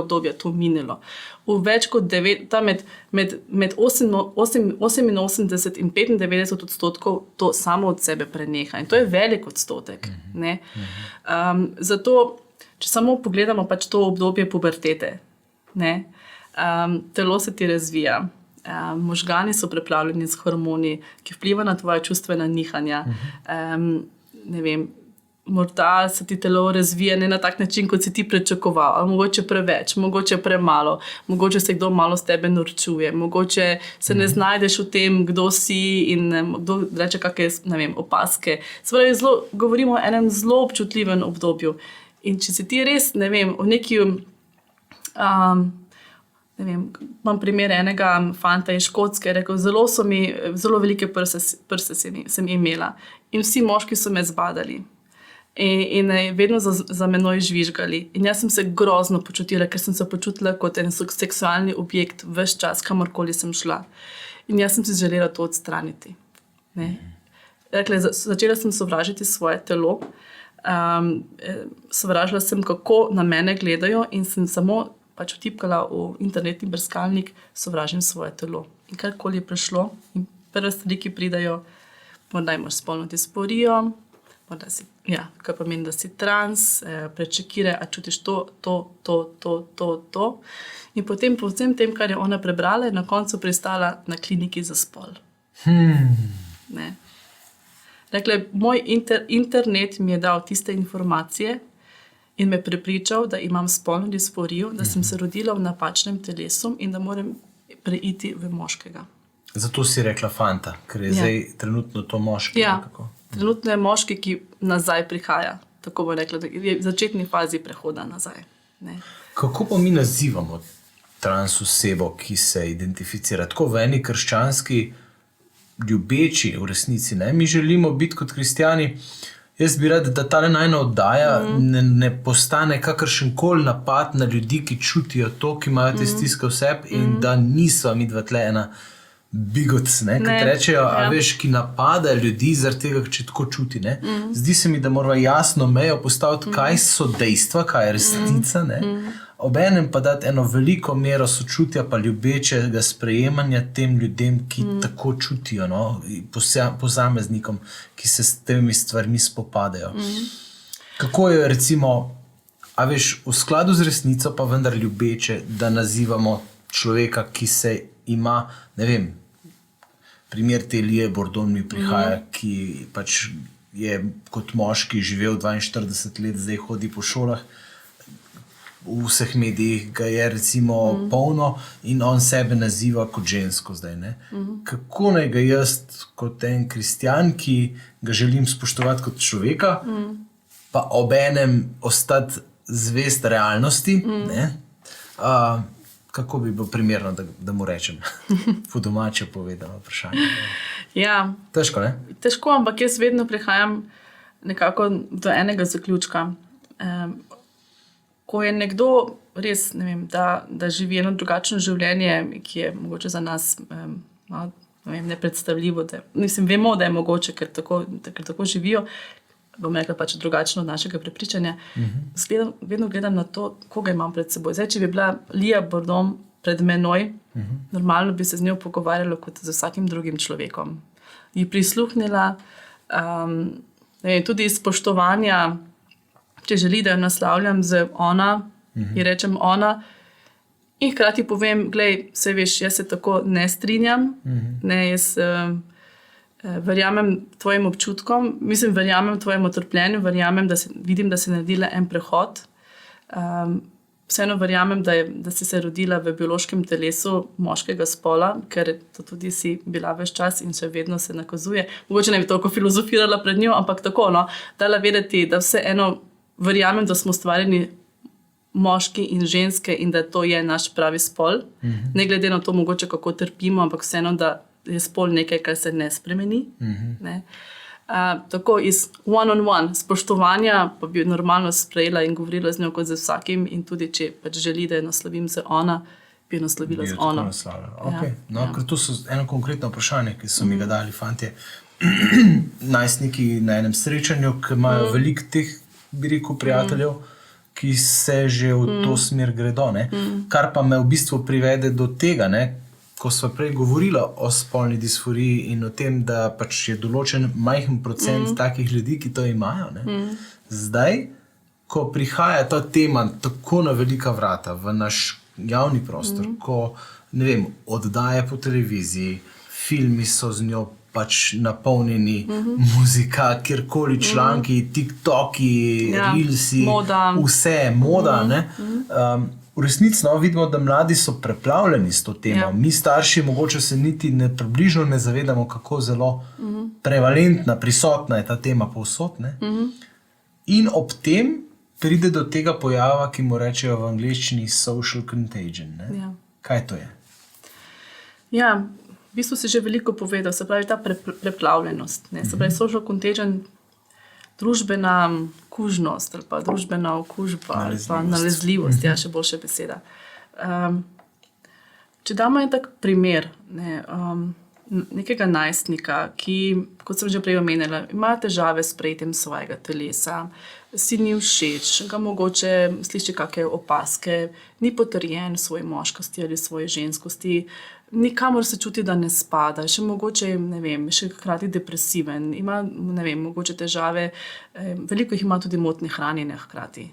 obdobja to minilo. V več kot med 88 in 95% to samo od sebe preneha. In to je velik odstotek. Zato, če samo pogledamo pač to obdobje pubertete, telo se ti razvija. Možgani so preplavljeni z hormoni, ki vpliva na tvoje čustvena nihanja. Ne vem, morda se ti telo razvija ne na tak način, kot si ti pričakoval, ali mogoče preveč, mogoče premalo, mogoče se kdo malo s tebe norčuje, mogoče se ne znajdeš v tem, kdo si in kdo reče kakšne, ne vem, opaske. Se pravi, govorimo o enem zelo občutljivem obdobju. In če si ti res, ne vem, v neki imam primer enega fanta iz Škotske, je rekel, zelo velike prste sem imela in vsi moški so me zbadali. In vedno za menoj žvižgali. In jaz sem se grozno počutila, ker sem se počutila kot en seksualni objekt ves čas, kamorkoli sem šla. In jaz sem si želela to odstraniti. Rekla, začela sem sovražiti svoje telo, sovražila sem, kako na mene gledajo in sem samo pač vtipkala v internetni brskalnik, sovražim svoje telo. In karkoli je prišlo, in prve stvari, ki pridajo, morda imaš spolno disforijo, morda si, kar pomeni, da si trans, prečekire, a čutiš to. In potem po vsem tem, kar je ona prebrala, je na koncu pristala na kliniki za spol. Rekla, moj internet mi je dal tiste informacije in me prepričal, da imam spolno disforijo, da sem se rodila v napačnem telesu in da moram preiti v moškega. Zato si rekla fanta, ker je zdaj trenutno to moški. Trenutno je moški, ki nazaj prihaja. Tako bo rekla, da je v začetni fazi prehoda nazaj. Kako pa mi nazivamo trans osebo, ki se identificira? Tako v eni krščanski ljubeči v resnici. Mi želimo biti kot kristjani Jaz bi rad, da ta najna oddaja ne postane kakršen koli napad na ljudi, ki čutijo to, ki imajo te stiske v sebi in da niso midva tle ena bigots, kot rečejo, a veš, ki napadajo ljudi zaradi tega, če tako čuti. Zdi se mi, da moramo jasno mejo postaviti, kaj so dejstva, kaj je resnica, obenem pa dati eno veliko mero sočutja pa ljubečega sprejemanja tem ljudem, ki tako čutijo, posameznikom, ki se s temi stvarmi spopadajo. Kako je recimo, a veš, v skladu z resnico pa vendar ljubeče, da nazivamo človeka, ki se ima, ne vem, primer te Lije Bordon mi prihaja, ki pač je kot moški živel 42 let, zdaj hodi po šolah, v vseh medijih ga je recimo polno in on sebe naziva kot žensko zdaj. Kako naj ga jaz kot en kristjan, ki ga želim spoštovati kot človeka, pa obenem ostati zvest realnosti, kako bi bilo primerno, da mu rečem? Po domače povedano vprašanje. Ja. Težko, ne? Težko, ampak jaz vedno prihajam nekako do enega zaključka. Ko je nekdo res, ne vem, da živi eno drugačno življenje, ki je mogoče za nas nepredstavljivo, vemo, da je mogoče, ker tako živijo, bom rekla pač drugačno od našega prepričanja. Vedno gledam na to, koga imam pred seboj. Zdaj, če bi bila Lija Bordon pred menoj, normalno bi se z njo pogovarjala kot z vsakim drugim človekom. Ji prisluhnila, tudi iz spoštovanja, če želi, da jo naslavljam z ona, ji rečem ona, in hkrati povem, glej, saj veš, jaz se tako ne strinjam, jaz verjamem tvojim občutkom, verjamem tvojemu trpljenju, verjamem, vidim, da si naredila en prehod. Vseeno verjamem, da si se rodila v biološkem telesu moškega spola, ker to tudi si bila ves čas in še vedno se nakazuje. Mogoče ne bi toliko filozofirala pred njo, ampak tako, dala vedeti, da vseeno verjamem, da smo ustvarjeni moški in ženske in da to je naš pravi spol. Ne glede na to, mogoče kako trpimo, ampak vseeno, da je spol nekaj, kar se ne spremeni. Tako iz one-on-one spoštovanja pa bi normalno sprejela in govorila z njo kot z vsakim in tudi, če pač želi, da jo naslovim z ona, bi jo naslovila z ona. Ker to so eno konkretno vprašanje, ki so mi ga dali fantje, najstniki na enem srečanju, ki imajo veliko teh, bi rekel, prijateljev, ki se že v to smer gredo. Kar pa me v bistvu privede do tega, ko sva prej govorila o spolni disforiji in o tem, da pač je določen majhen procent takih ljudi, ki to imajo. Zdaj, ko prihaja ta tema tako na velika vrata v naš javni prostor, ko, ne vem, oddaje po televiziji, filmi so z njo pač napolnjeni, muzika, kjerkoli članki, TikToki, Reelsi, vse je moda, v resnici vidimo, da mladi so preplavljeni s to temo. Mi starši mogoče se niti približno ne zavedamo, kako zelo prevalentna, prisotna je ta tema povsod. In ob tem pride do tega pojava, ki mu rečejo v angleščini social contagion. Kaj to je? Ja, v bistvu si že veliko povedal, se pravi ta preplavljenost. Se pravi social contagion, družbena kužnost ali pa družbena okužba ali pa nalezljivost, še boljša beseda. Če damo en tak primer nekega najstnika, ki, kot sem že prej omenila, ima težave s sprejetjem svojega telesa, si ni všeč, ga mogoče sliši kakšne opaske, ni potrjen v svoji moškosti ali svoji ženskosti, nikamor se čuti, da ne spada, še mogoče, ne vem, še hkrati depresiven, ima, ne vem, mogoče težave, veliko jih ima tudi motnje hranjenja hkrati.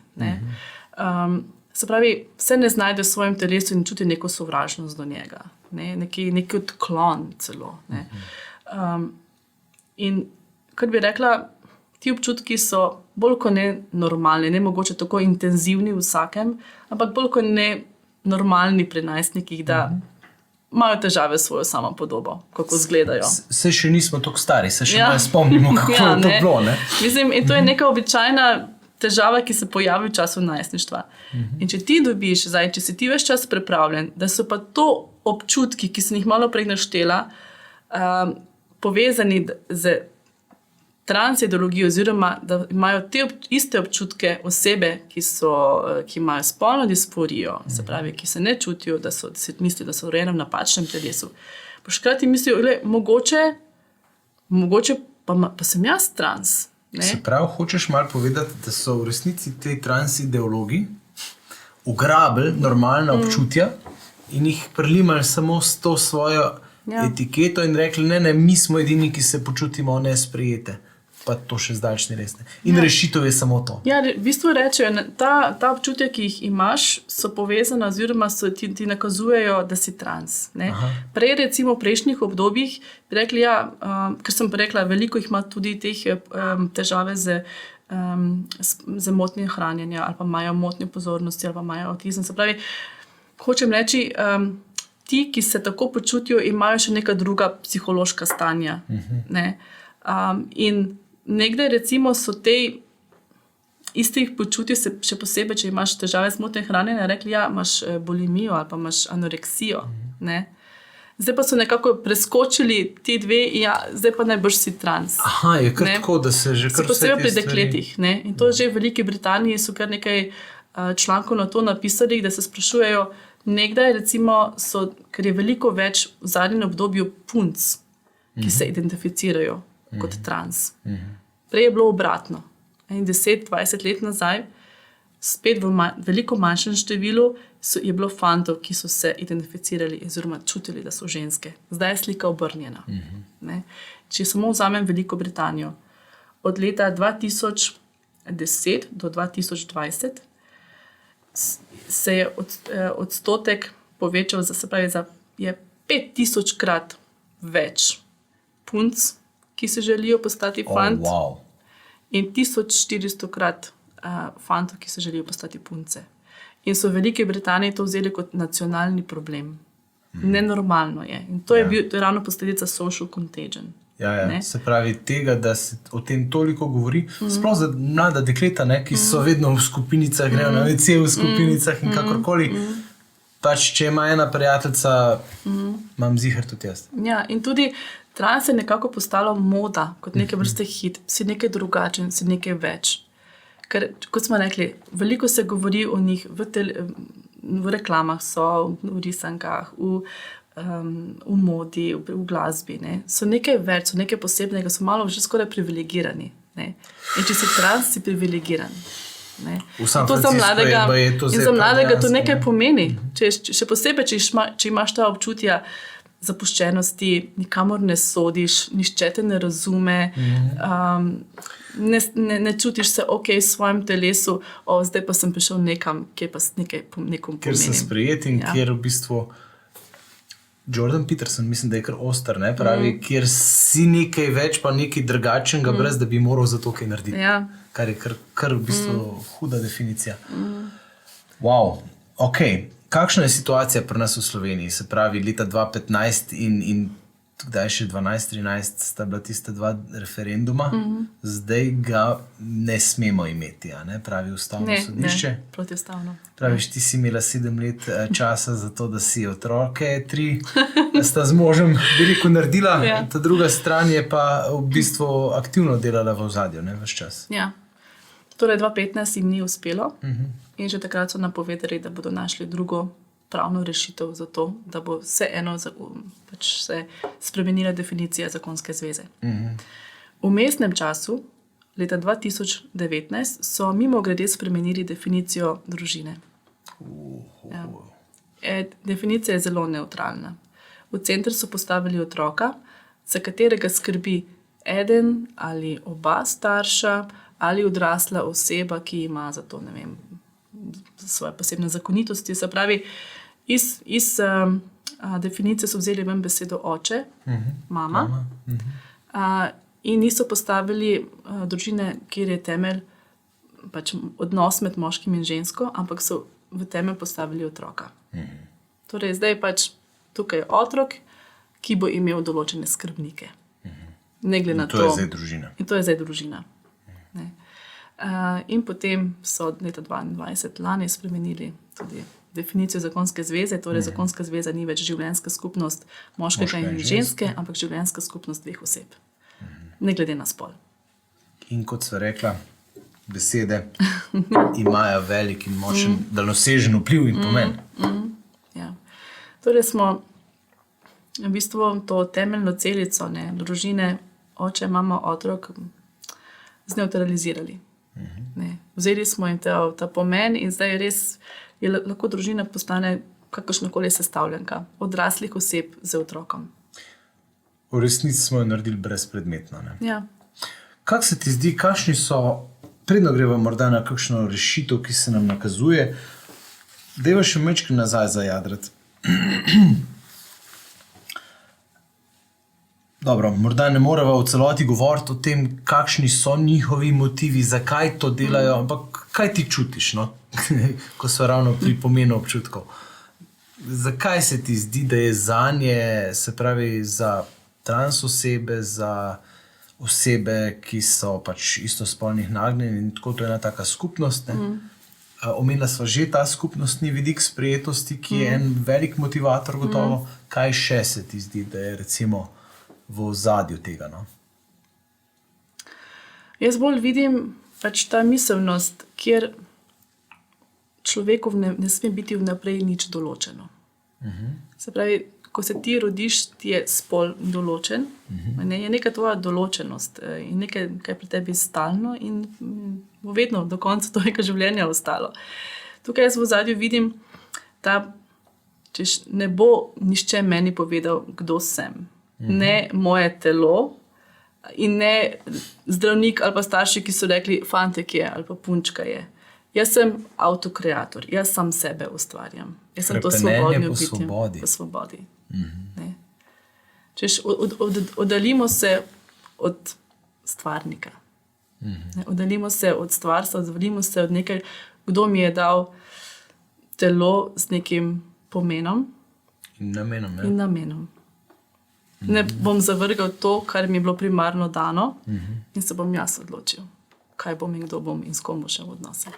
Se pravi, se ne znajde v svojem telesu in čuti neko sovražnost do njega, neki odklon celo. In kar bi rekla, ti občutki so bolj kot ne normalni, ne mogoče tako intenzivni v vsakem, ampak bolj kot ne normalni pri najstnikih, da imajo težave s svojo samopodobo, kako izgledajo. Se še nismo tako stari, se še malo spomnimo, kako je to bilo. In to je neka običajna težava, ki se pojavi v času najstništva. In če ti dobiš, če si ti ves čas pripravljen, da so pa to občutki, ki sem jih malo prej naštela, povezani z transideologijo, oziroma da imajo te iste občutke osebe, ki imajo spolno disforijo, se pravi, ki se ne čutijo, da se mislijo, da so rojeni v napačnem telesu. Pa škrati mislijo, mogoče pa sem jaz trans. Ne? Se pravi, hočeš malo povedati, da so v resnici te transideologi ugrabili normalna občutja in jih prelimali samo s to svojo etiketo in rekli, ne, mi smo edini, ki se počutimo nesprejete. Pa to še zdaleč ni res. In rešitev je samo to. Ja, v bistvu rečejo, ta občutja, ki jih imaš, so povezana oziroma ti nakazujejo, da si trans. Ne? Prej, recimo v prejšnjih obdobjih, bi rekli, ker sem pa rekla, veliko jih ima tudi teh težave z motnjem hranjenja, ali pa imajo motnjo pozornosti, ali pa imajo avtizem. Se pravi, hočem reči, ti, ki se tako počutijo, imajo še neka druga psihološka stanja. Ne? In nekdaj recimo so te istih počutij, še posebej, če imaš težave z motnjami hranjenja, rekli, imaš bulimijo ali pa imaš anoreksijo. Ne? Zdaj pa so nekako preskočili ti dve, zdaj pa najbrž si trans. Aha, je kar tako, da se že kar posebej pri dekletih. Ne? In to že v Veliki Britaniji so kar nekaj člankov na to napisali, da se sprašujejo, nekdaj recimo ker je veliko več v zadnjem obdobju punc, ki se identificirajo kot trans. Prej je bilo obratno. 10-20 let nazaj, spet v veliko manjšem številu, je bilo fantov, ki so se identificirali oziroma čutili, da so ženske. Zdaj je slika obrnjena. Ne? Če samo vzamem Veliko Britanijo, od leta 2010 do 2020 se je odstotek povečal, je 5000-krat več punc, ki se želijo postati fant, in 1400-krat fantov, ki se želijo postati punce. In so v Veliki Britaniji to vzeli kot nacionalni problem. Nenormalno je. In to je ravno posledica social contagion. Se pravi, tega, da se o tem toliko govori, sploh za mlada dekleta, ki so vedno v skupinicah, grejo na WC v skupinicah in kakorkoli. Pač, če ima ena prijateljica, imam ziher tudi jaz. Ja, in tudi trans je nekako postalo moda, kot neke vrste hit. Si nekaj drugačen, si nekaj več. Ker, kot smo rekli, veliko se govori o njih v reklamah, v risankah, v modi, v glasbi. Ne? So nekaj več, so nekaj posebnega, so malo že skoraj privilegirani. Ne? In če si trans, si privilegiran. Ne? To za mladega to nekaj pomeni. Še posebej, če imaš ta občutja zapuščenosti, nikamor ne sodiš, nihče te ne razume, ne čutiš se v svojem telesu, zdaj pa sem prišel nekam, kjer pa nekom pomenim. Ker sem sprejet in kjer v bistvu Jordan Peterson, mislim, da je kar oster, pravi, kjer si nekaj več, pa nekaj drugačnega, brez da bi moral za to kaj narediti. Kar je kar v bistvu huda definicija. Wow, kakšna je situacija pri nas v Sloveniji? Se pravi, leta 2015 in kdaj še 12-13 sta bila tista dva referenduma, zdaj ga ne smemo imeti, pravi Ustavno sodišče. Ne, protiustavno. Praviš, ti si imela 7 let časa za to, da si otroke 3 sta z možem veliko naredila, ta druga stran je pa v bistvu aktivno delala v ozadju, ves čas. Ja, torej 2015 jim ni uspelo. In že takrat so napovedali, da bodo našli drugo pravno rešitev za to, da bo vseeno se spremenila definicija zakonske zveze. V vmesnem času, leta 2019, so mimogrede spremenili definicijo družine. Definicija je zelo nevtralna. V center so postavili otroka, za katerega skrbi eden ali oba starša ali odrasla oseba, ki ima za to, svoje posebne zakonitosti. Se pravi, iz definicije so vzeli ven besedo oče, mama, in niso postavili družine, kjer je temelj odnos med moškim in žensko, ampak so v temelj postavili otroka. Torej, zdaj tukaj je otrok, ki bo imel določene skrbnike. Ne glede na to. In to je zdaj družina. In to je zdaj družina. In potem so leta 2022 lani spremenili tudi definicijo zakonske zveze, torej zakonska zveza ni več življenjska skupnost moškega in ženske, ampak življenjska skupnost dveh oseb. Ne glede na spol. In kot sva rekla, besede imajo velik in močen, daljnosežen vpliv in pomen. Ja. Torej smo v bistvu to temeljno celico, ne, družine, oče, mama, otrok, zneutralizirali. Ne. Vzeli smo jim ta pomen in zdaj res lahko družina postane kakršnakoli sestavljanka odraslih oseb z otrokom. V resnici smo jo naredili brezpredmetno. Ne? Ja. Kako se ti zdi, kakšni so, predno greva morda na kakšno rešitev, ki se nam nakazuje, dajva še mečki nazaj zajadrati. Dobro, morda ne moreva v celoti govoriti o tem, kakšni so njihovi motivi, zakaj to delajo, ampak kaj ti čutiš, no? Ko so ravno pri pomenu občutkov. Zakaj se ti zdi, da je zanje, se pravi za trans osebe, za osebe, ki so pač istospolnih nagnjen in tako, to je ena taka skupnost, ne? Omenila sva že ta skupnostni vidik sprejetosti, ki je en velik motivator gotovo. Kaj še se ti zdi, da je recimo v ozadju tega? No? Jaz bolj vidim pač ta miselnost, kjer človeku ne sme biti vnaprej nič določeno. Se pravi, ko se ti rodiš, ti je spol določen, ne, je neka tvoja določenost in nekaj, kaj pri tebi stalno in bo vedno do konca tvojega življenja ostalo. Tukaj jaz v ozadju vidim, da ne bo nišče meni povedal, kdo sem. Ne moje telo in ne zdravnik ali pa starši, ki so rekli, fantek je ali pa punčka je. Jaz sem avtokreator, jaz sam sebe ustvarjam. Jaz sem to svobodno bitje. Po svobodi. Češ, oddaljimo se od stvarnika. Oddaljimo se od stvarstva, oddaljimo se od nekaj, kdo mi je dal telo z nekim pomenom in namenom. In namenom. Ne bom zavrgal to, kar mi je bilo primarno dano in se bom jaz odločil, kaj bom in kdo bom in s kom bo še v odnose.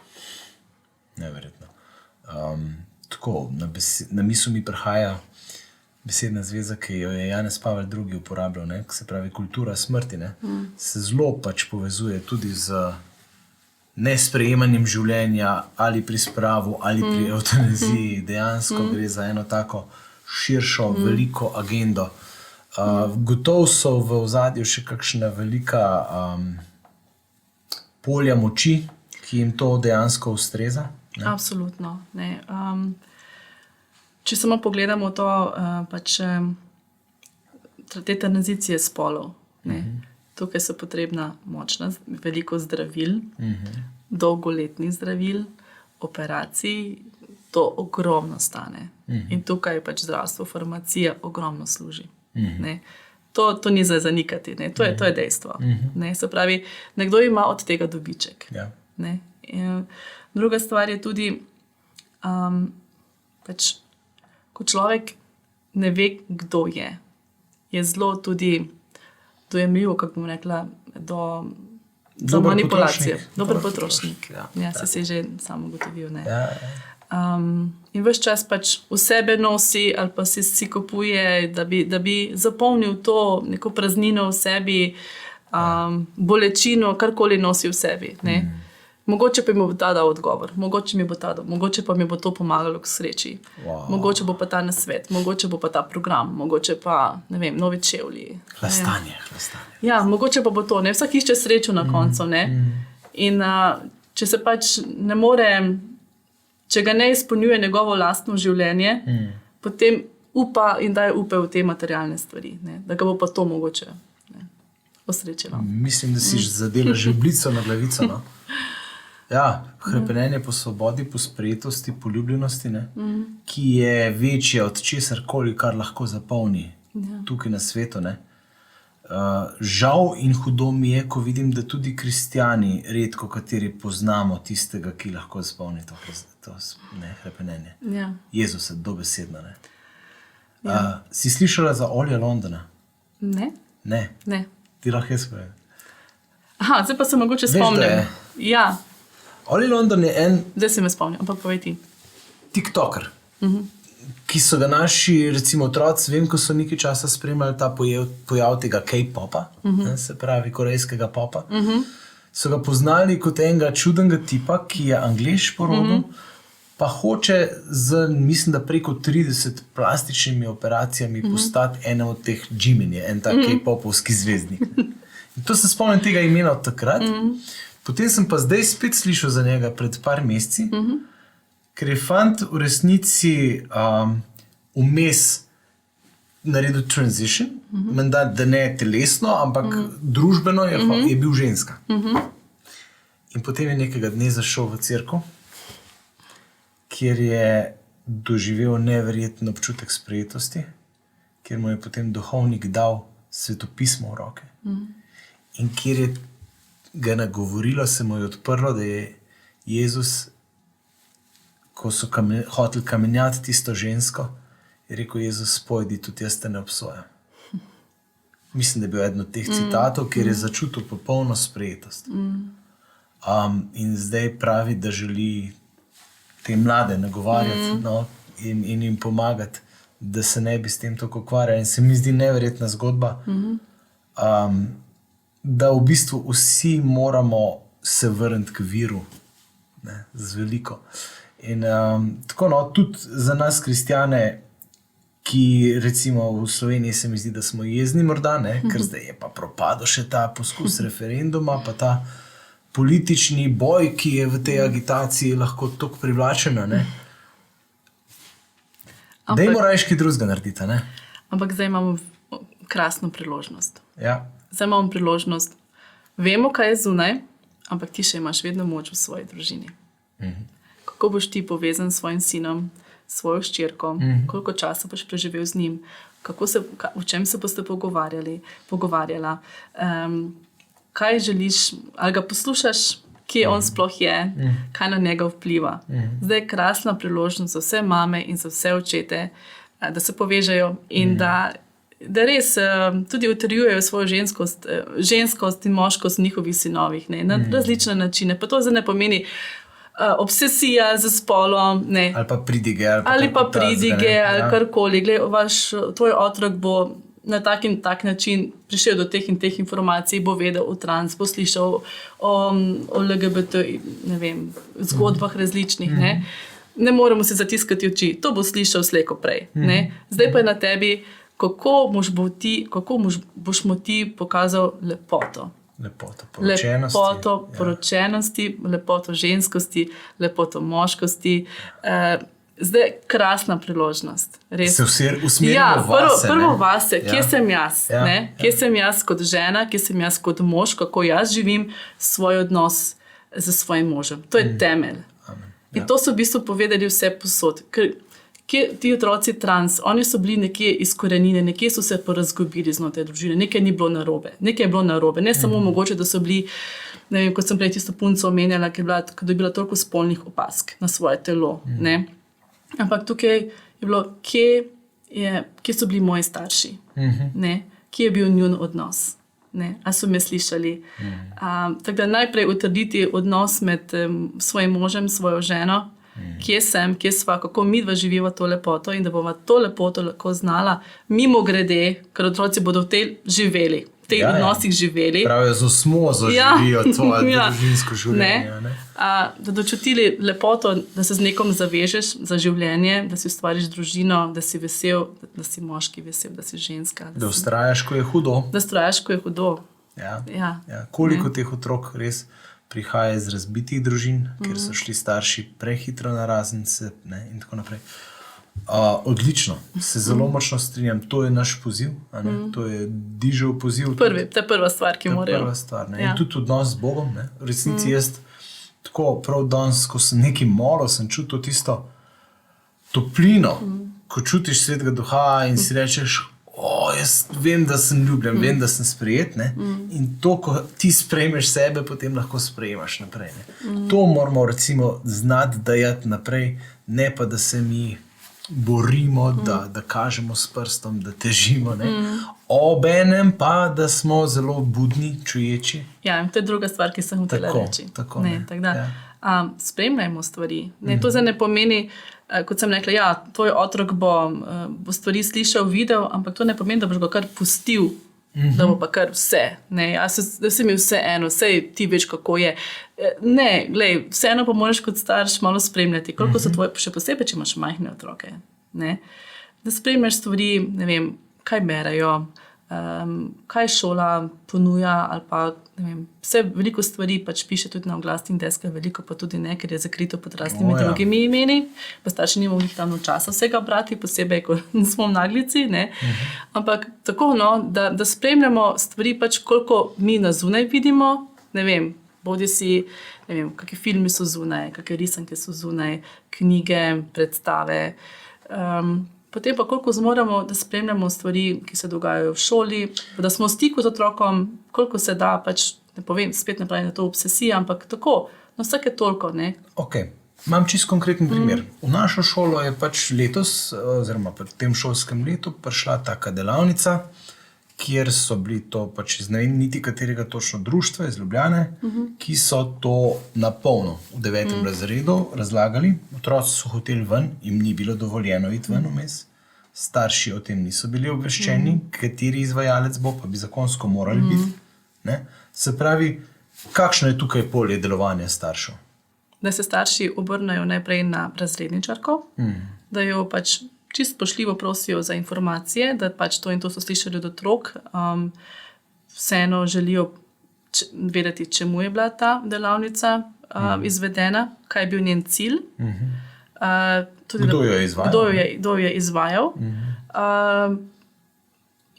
Neverjetno. Tako, na misel mi prihaja besedna zveza, ki jo je Janez Pavel II. Uporabljal, ne? Se pravi kultura smrti, ne? Se zelo pač povezuje tudi z nesprejemanjem življenja ali pri spravu ali pri evtanaziji. Dejansko gre za eno tako širšo, veliko agendo. Gotovo so v ozadju še kakšna velika polja moči, ki jim to dejansko ustreza? Ne? Absolutno. Ne. Če samo pogledamo to, pač te tranzicije spolov. Ne. Tukaj so potrebna močna, veliko zdravil, dolgoletnih zdravil, operacij, to ogromno stane. In tukaj pač zdravstvo, farmacija ogromno služi. Ne. To ni za zanikati, ne. To je dejstvo. Ne. Se pravi, nekdo ima od tega dobiček. Ja. Ne. Druga stvar je tudi, pač, ko človek ne ve, kdo je zelo tudi dojemljivo, kako bom rekla, do manipulacije. Dober potrošnik. Ja, si že sam ugotovil. Ne. In ves čas pač v sebe nosi ali pa si kupuje, da bi zapolnil to neko praznino v sebi, bolečino, karkoli nosi v sebi. Ne. Mogoče pa mi bo ta dal odgovor, mogoče pa mi bo to pomagalo k sreči. Mogoče bo pa ta nasvet, mogoče bo pa ta program, mogoče pa, ne vem, novi čevlji. Hlastanje. Ja, mogoče pa bo to, ne, vsak išče srečo na koncu, ne. In če se pač ne more, če ga ne izpolnjuje njegovo lastno življenje, potem upa in daje upe v te materialne stvari, ne, da ga bo pa to mogoče osrečilo. Mislim, da si zadela žebljico na glavico, no? Ja, hrepenenje po svobodi, po sprejetosti, po ljubljenosti, ne? Ki je večje od česarkoli, kar lahko zapolni tukaj na svetu. Ne? Žal in hudo mi je, ko vidim, da tudi kristjani redko kateri poznamo tistega, ki lahko zapolni to hrepenenje. Ja. Jezus je dobesedno. Ne? Si slišala za Olija Londona? Ne. Ne. Ti lahko jaz povem. Aha, zdaj pa se mogoče spomnim. Ja. Oli London je en... Zdaj se me spomnim, ampak povej ti. TikToker, ki so ga naši, recimo otroci, vem, ko so nekaj časa spremljali ta pojav tega K-popa, se pravi korejskega popa. so ga poznali kot enega čudnega tipa, ki je Anglež po rodu, pa hoče mislim, da preko 30 plastičnimi operacijami postati ena od teh Jimin, en tak K-popovski zvezdnik. In to se spomnim tega imena od takrat. Potem sem pa zdaj spet slišal za njega pred par meseci, ker je fant v resnici vmes naredil transition, menda, da ne telesno, ampak družbeno je bil ženska. In potem je nekega dne zašel v cerkev, kjer je doživel neverjeten občutek sprejetosti, kjer mu je potem duhovnik dal svetopismo v roke. In kjer je ga nagovorilo, se mu je odprlo, da je Jezus, ko so hoteli kamenjati tisto žensko, je rekel Jezus, pojdi, tudi jaz te ne obsojam. Mislim, da je bil eden od teh citatov, kjer je začutil popolno sprejetost. In zdaj pravi, da želi te mlade nagovarjati in jim pomagati, da se ne bi s tem tako ukvarjali. In se mi zdi neverjetna zgodba, da v bistvu vsi moramo se vrniti k viru, ne, z veliko. In tako, tudi za nas kristjane, ki recimo v Sloveniji se mi zdi, da smo jezni morda, ne, ker zdaj je pa propadel še ta poskus referenduma, pa ta politični boj, ki je v tej agitaciji lahko toliko privlačen, ne. Dajmo raje kaj drugega narediti, ne. Ampak zdaj imamo krasno priložnost. Ja. Zdaj imamo priložnost. Vemo, kaj je zunaj, ampak ti še imaš vedno moč v svoji družini. Kako boš ti povezan s svojim sinom, svojo hčerko, koliko časa boš preživel z njim, o čem se boste pogovarjala, kaj želiš, ali ga poslušaš, kje on sploh je, kaj na njega vpliva. Zdaj je krasna priložnost za vse mame in za vse očete, da se povežejo in da res tudi utrjujejo svojo ženskost in moškost v njihovih sinovih, ne, na različne načine. Pa to zdaj ne pomeni obsesija za spolom, ne. Ali pa pridige. Ali karkoli. Tvoj otrok bo na tak in tak način prišel do teh in teh informacij, bo vedel o trans, bo slišal o LGBT, ne vem, zgodbah različnih, ne. Ne moremo se zatiskati oči, to bo slišal slej ko prej, ne. Zdaj pa je na tebi, kako boš mu ti pokazal lepoto. Lepoto poročenosti, lepoto ženskosti, lepoto moškosti. Zdaj je krasna priložnost. Res. Se usmerimo vase. Prvo vase, kje sem jaz? Kje sem jaz kot žena, kje sem jaz kot mož, kako jaz živim svoj odnos z svojim možem. To je temelj. In to so v bistvu povedali vse posod. Ker ti otroci trans, oni so bili nekje izkorenjeni, nekje so se porazgubili znotraj družine, nekaj ni bilo narobe. Nekaj je bilo narobe. Ne samo mogoče, da so bili, ne vem, kot sem prej tisto punco omenjala, ki je dobila toliko spolnih opask na svoje telo. Ne? Ampak tukaj je bilo, kje so bili moji starši, ne? Kje je bil njun odnos, ne? A so me slišali. Tako da najprej utrditi odnos med svojim možem, svojo ženo, kje sem, kje sva, kako midva živiva to lepoto in da bova to lepoto lahko znala mimo grede, ker otroci bodo v tej živeli, v teh odnosih živeli. Pravijo, z osmozo živijo tvoje družinsko življenje. Ne? Da dočutili lepoto, da se z nekom zavežeš za življenje, da si ustvariš družino, da si vesel, da si moški vesel, da si ženska. Da vztrajaš, ko je hudo. Da vztrajaš, ko je hudo. Ja. Koliko teh otrok res prihaja iz razbitih družin, ker so šli starši prehitro na raznice, in tako naprej. Odlično, se zelo močno strinjam, to je naš poziv, to je Dižev poziv. To je prva stvar, ki morajo. Prva stvar, in tudi odnos z Bogom. Ne? V resnici jaz tako prav danes, ko sem nekaj molil, sem čutil tisto toplino, ko čutiš Svetega Duha in si rečeš, jaz vem, da sem ljubljen, vem, da sem sprejet, ne? In to, ko ti sprejmeš sebe, potem lahko sprejemaš naprej. Ne? To moramo recimo znati dajati naprej, ne pa, da se mi borimo, da kažemo s prstom, da težimo. Ne? Obenem pa, da smo zelo budni, čuječi. Ja, in to je druga stvar, ki sem hotela reči. Tako. Spremljajmo stvari. To zdaj ne pomeni, kot sem rekla, tvoj otrok bo stvari slišal, videl, ampak to ne pomeni, da boš ga kar pustil da bo pa kar vse. Da se mi vse eno, vse ti veš, kako je. Ne, glej, vseeno pa moraš kot starš malo spremljati, koliko so tvoje, še posebej, če imaš majhne otroke. Ne? Da spremljaš stvari, ne vem, kaj berajo, kaj šola ponuja, ali pa ne vem, vse veliko stvari pač piše tudi na oglasnih deskah, veliko pa tudi ne, ker je zakrito pod raznimi drugimi imeni, pa starši nimamo njih tam časa vsega brati, posebej, ko smo v naglici, ne. Ampak tako, da spremljamo stvari pač, koliko mi na zunaj vidimo, ne vem, bodi si, ne vem, kakšni filmi so zunaj, kakšne risanke so zunaj, knjige, predstave, potem pa koliko zmoremo, da spremljamo stvari, ki se dogajajo v šoli, da smo v stiku z otrokom, koliko se da, pač ne povem, spet ne pravim, da to obsesija, ampak tako, vsake toliko, ne. Ok, imam čisto konkreten primer. V našo šolo je pač letos, oziroma v tem šolskem letu, prišla taka delavnica, kjer so bili to pač iz ne vem niti katerega točno društva iz Ljubljane, ki so to na polno v 9. razredu razlagali. Otroci so hoteli ven, jim ni bilo dovoljeno iti ven vmes. Starši o tem niso bili obveščeni, kateri izvajalec bo, pa bi zakonsko morali biti. Ne? Se pravi, kakšno je tukaj polje delovanja staršev? Da se starši obrnejo najprej na razredničarko, da jo pač čisto spoštljivo prosijo za informacije, da pač to in to so slišali od otrok, vseeno želijo vedeti, čemu je bila ta delavnica izvedena, kaj je bil njen cilj. Tudi, kdo jo je izvajal? Kdo jo je izvajal.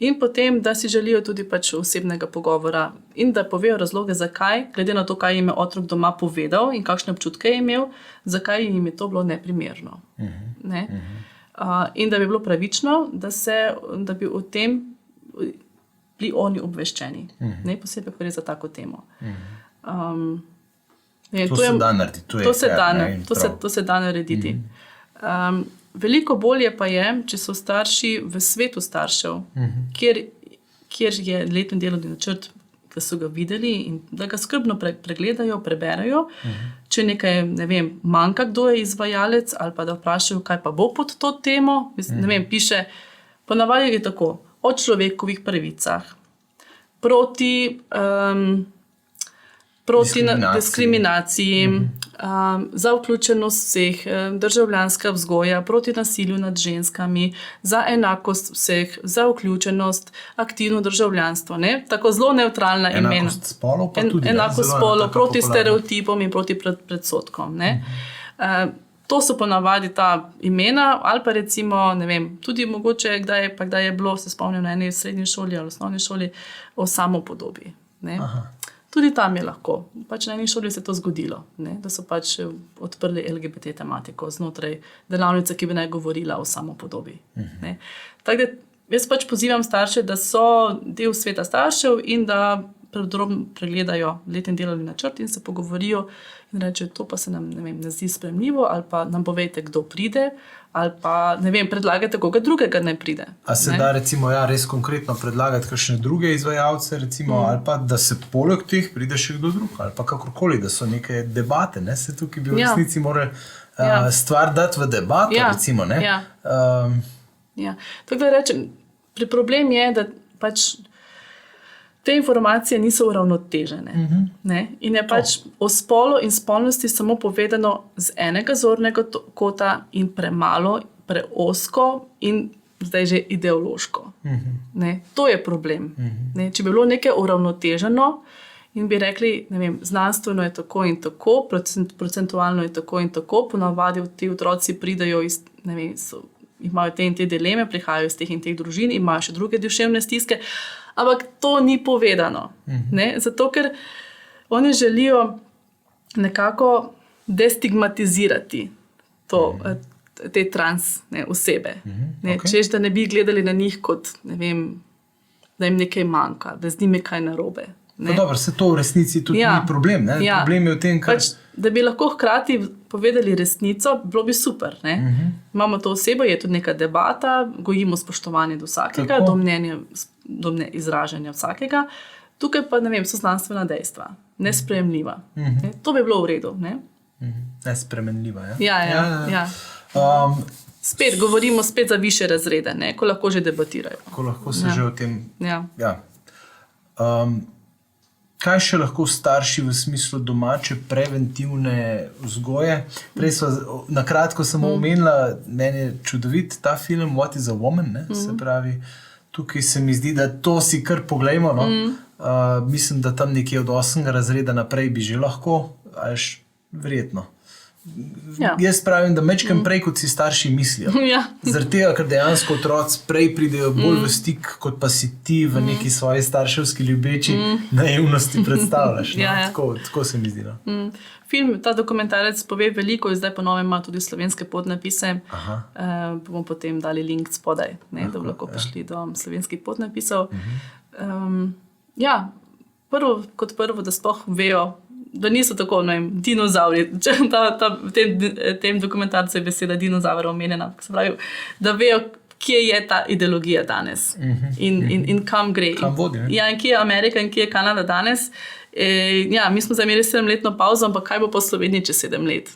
In potem, da si želijo tudi pač osebnega pogovora in da povejo razloge, zakaj, glede na to, kaj jim je otrok doma povedal in kakšne občutke je imel, zakaj jim je to bilo neprimerno. Ne? In da bi bilo pravično, da bi o tem bili oni obveščeni. Ne posebej, ko gre za tako temo. To se da narediti. To se da narediti. Veliko bolje pa je, če so starši v svetu staršev, kjer je letni delovni načrt, da so ga videli in da ga skrbno pregledajo, preberajo. Če nekaj, ne vem, manjka, kdo je izvajalec, ali pa da vprašajo, kaj pa bo pod to temo. Ne vem, piše, ponavadi je tako, o človekovih pravicah, proti diskriminaciji, za vključenost vseh, državljanska vzgoja, proti nasilju nad ženskami, za enakost vseh, za vključenost, aktivno državljanstvo. Ne? Tako zelo nevtralna imena. Enakost spolov pa tudi. Enakost spolov, proti stereotipom in proti predsodkom. Ne? To so ponavadi ta imena, ali pa recimo, ne vem, tudi mogoče, kdaj je bilo, se spomnim na eni srednji šoli ali osnovni šoli, o samopodobi. Ne? Tudi tam je lahko. Pač na eni šoli se je to zgodilo, ne? Da so pač odprli LGBT tematiko znotraj delavnice, ki bi naj govorila o samopodobi. Ne? Tako da jaz pač pozivam starše, da so del sveta staršev in da pregledajo letni delovni načrt in se pogovorijo in rečejo, to pa se nam ne zdi sprejemljivo, ali pa nam povejte, kdo pride, ali pa predlagajte, koga drugega ne pride. A se da recimo res konkretno predlagati kakšne druge izvajalce, recimo, ali pa da se poleg teh pride še kdo drug, ali pa kakorkoli, da so neke debate, ne? Se tukaj bi v resnici morali stvar dati v debato, recimo, ne? Tako da rečem, problem je, da pač te informacije niso uravnotežene. In je pač o spolu in spolnosti samo povedano z enega zornega kota in premalo, preozko in zdaj že ideološko. To je problem. Če bi bilo nekaj uravnoteženo in bi rekli, ne vem, znanstveno je tako in tako, procentualno je tako in tako, ponavadi ti otroci pridejo iz, ne vem, imajo te in te dileme, prihajajo iz teh in teh družin, imajo še druge duševne stiske, ampak to ni povedano. Zato, ker oni želijo nekako destigmatizirati te trans osebe. Češ, da ne bi gledali na njih kot, ne vem, da jim nekaj manjka, da z njimi kaj narobe. Dobro, se to v resnici tudi ni problem. Ne? Problem je v tem, kar... Da bi lahko hkrati povedali resnico, bilo bi super. Imamo to osebo, je tudi neka debata, gojimo spoštovanje do vsakega, do izražanja vsakega. Tukaj pa, ne vem, so znanstvena dejstva, nesprejemljiva. To bi bilo v redu. Nesprejemljiva, ja. Govorimo spet za višje razrede, ko lahko že debatirajo. Ko lahko se že o tem... Kaj še lahko starši v smislu domače preventivne vzgoje? Prej so na kratko samo omenila, meni je čudovit ta film What is a Woman, ne? Se pravi, tukaj se mi zdi, da to si kar poglejmo, no? Mislim, da tam nekje od 8. razreda naprej bi že lahko, až verjetno. Ja. Jaz pravim, da mečkam prej, kot si starši mislijo. Ja. Zaradi tega, ker dejansko otroci prej pridejo bolj v stik, kot pa si ti v neki svoji starševski ljubeči naivnosti predstavljaš. No? Ja. Tako se mi zdi. No? Film, ta dokumentarec pove veliko, zdaj po novem ima tudi slovenske podnapise. Bomo potem dali link spodaj, ne, da bo lahko prišli do slovenskih podnapisov. Ja, kot prvo, da sploh vejo, da niso tako, ne vem, dinozauri. V tem dokumentarcu je beseda dinozaura omenjena. Se pravi, da vejo, kje je ta ideologija danes in kam gre. Kam vodi, ne? Ja, in kje je Amerika in kje je Kanada danes. Ja, mi smo zameli 7-letno pauzo, ampak kaj bo po Sloveniji čez 7 let?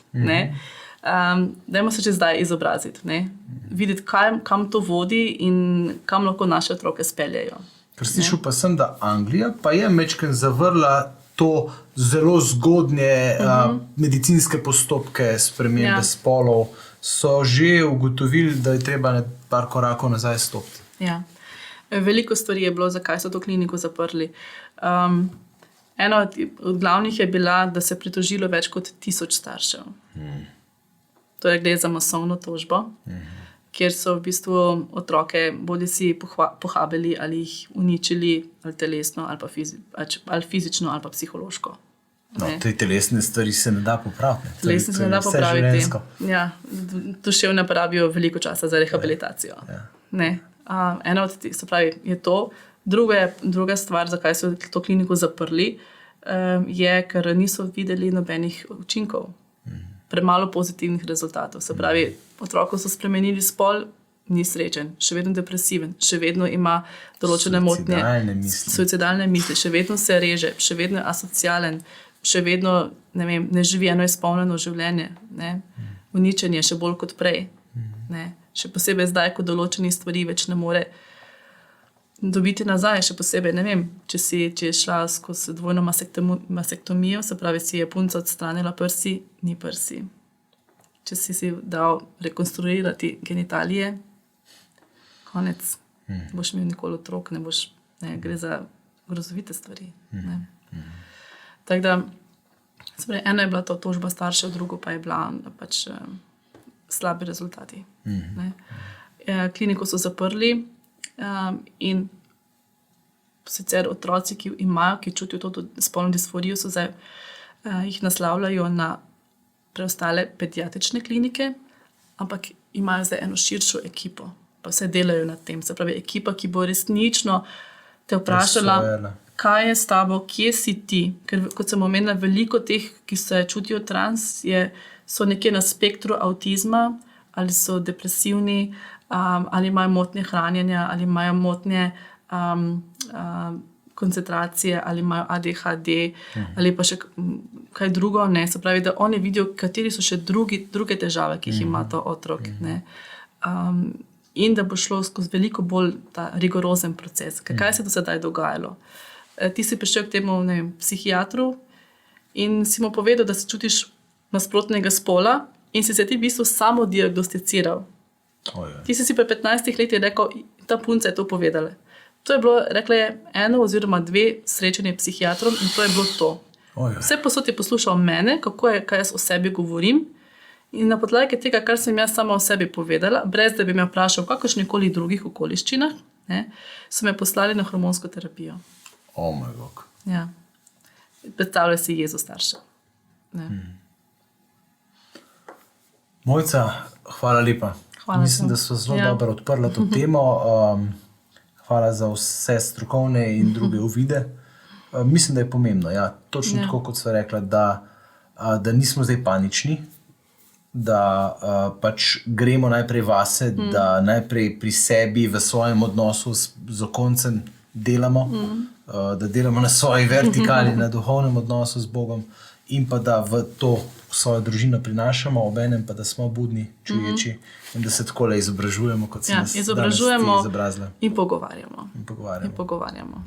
Dajmo se že zdaj izobraziti, ne? Videti, kam to vodi in kam lahko naše otroke speljejo. Ker slišal pa sem, da Anglija pa je mečken zavrla to zelo zgodnje medicinske postopke spremembe spolov, so že ugotovili, da je treba par korakov nazaj stopiti. Ja. Veliko stvari je bilo, zakaj so to kliniko zaprli. Ena od glavnih je bila, da se je pritožilo več kot 1000 staršev. Torej gre za masovno tožbo, kjer so v bistvu otroke bodisi pohabili ali jih uničili ali telesno ali fizično ali pa psihološko. No, te telesne stvari se ne da popraviti. Telesne se ne da popraviti. Ja, duševne porabijo veliko časa za rehabilitacijo. Ne. Ena od teh, se pravi, je to. Druga stvar, zakaj so to kliniko zaprli, je, ker niso videli nobenih učinkov. Premalo pozitivnih rezultatov. Se pravi, otroku so spremenili spol, ni srečen, še vedno depresiven, še vedno ima določene motnje, suicidalne misli, še vedno se reže, še vedno je asocialen, še vedno ne živi eno izpolnjeno življenje. Ne? Uničenje še bolj kot prej. Ne? Še posebej zdaj, ko določeni stvari več ne more dobiti nazaj, še posebej, ne vem, če je šla skozi dvojno masektomijo, se pravi, si je punca odstranila prsi, ni prsi. Če si dal rekonstruirati genitalije, konec, boš imel nikoli otrok, gre za grozovite stvari. Tako da, se pravi, eno je bila to tožba staršev, drugo pa je bila pač slabi rezultati. Kliniko so zaprli, in sicer otroci, ki čutijo to spolno disforijo, so zdaj jih naslavljajo na preostale pediatrične klinike, ampak imajo zdaj eno širšo ekipo, pa vse delajo nad tem. Se pravi, ekipa, ki bo resnično te vprašala, kaj je s tabo, kje si ti. Ker, kot sem omenila, veliko teh, ki se čutijo trans, so nekje na spektru avtizma, ali so depresivni, ali imajo motnje hranjenja, ali imajo motnje koncentracije, ali imajo ADHD, ali pa še kaj drugo. Ne. Se pravi, da oni vidijo, kateri so še druge težave, ki jih ima ta otrok. Ne. In da bo šlo skozi veliko bolj ta rigorozen proces. Kaj se do sedaj dogajalo? Ti si prišel k temu psihiatru in si mu povedal, da se čutiš nasprotnega spola in si se ti v bistvu samo diagnosticiral. Ti si pri 15 letih rekel, ta punca je to povedala. To je bilo, rekla je, 1 oziroma 2 srečanje psihiatrom in to je bilo to. Vse posod je poslušal mene, kaj jaz o sebi govorim in na podlagi tega, kar sem jaz sama o sebi povedala, brez da bi me vprašal v kakršnikoli drugih okoliščinah, so me poslali na hormonsko terapijo. Oh moj bog. Ja. Predstavljaj si Jezu starša. Mojca, hvala lepa. Mislim, da so zelo dobro odprla to temo. Hvala za vse strokovne in druge uvide. Mislim, da je pomembno. Ja, točno tako, kot sva rekla, da nismo zdaj panični, da pač gremo najprej vase, da najprej pri sebi v svojem odnosu z okoncem delamo, da delamo na svoji vertikali, na duhovnem odnosu z Bogom in pa da v to svojo družino prinašamo, obenem pa da smo budni, čuječi in da se takole izobražujemo, kot si nas danes ti izobrazila. In pogovarjamo. In pogovarjamo.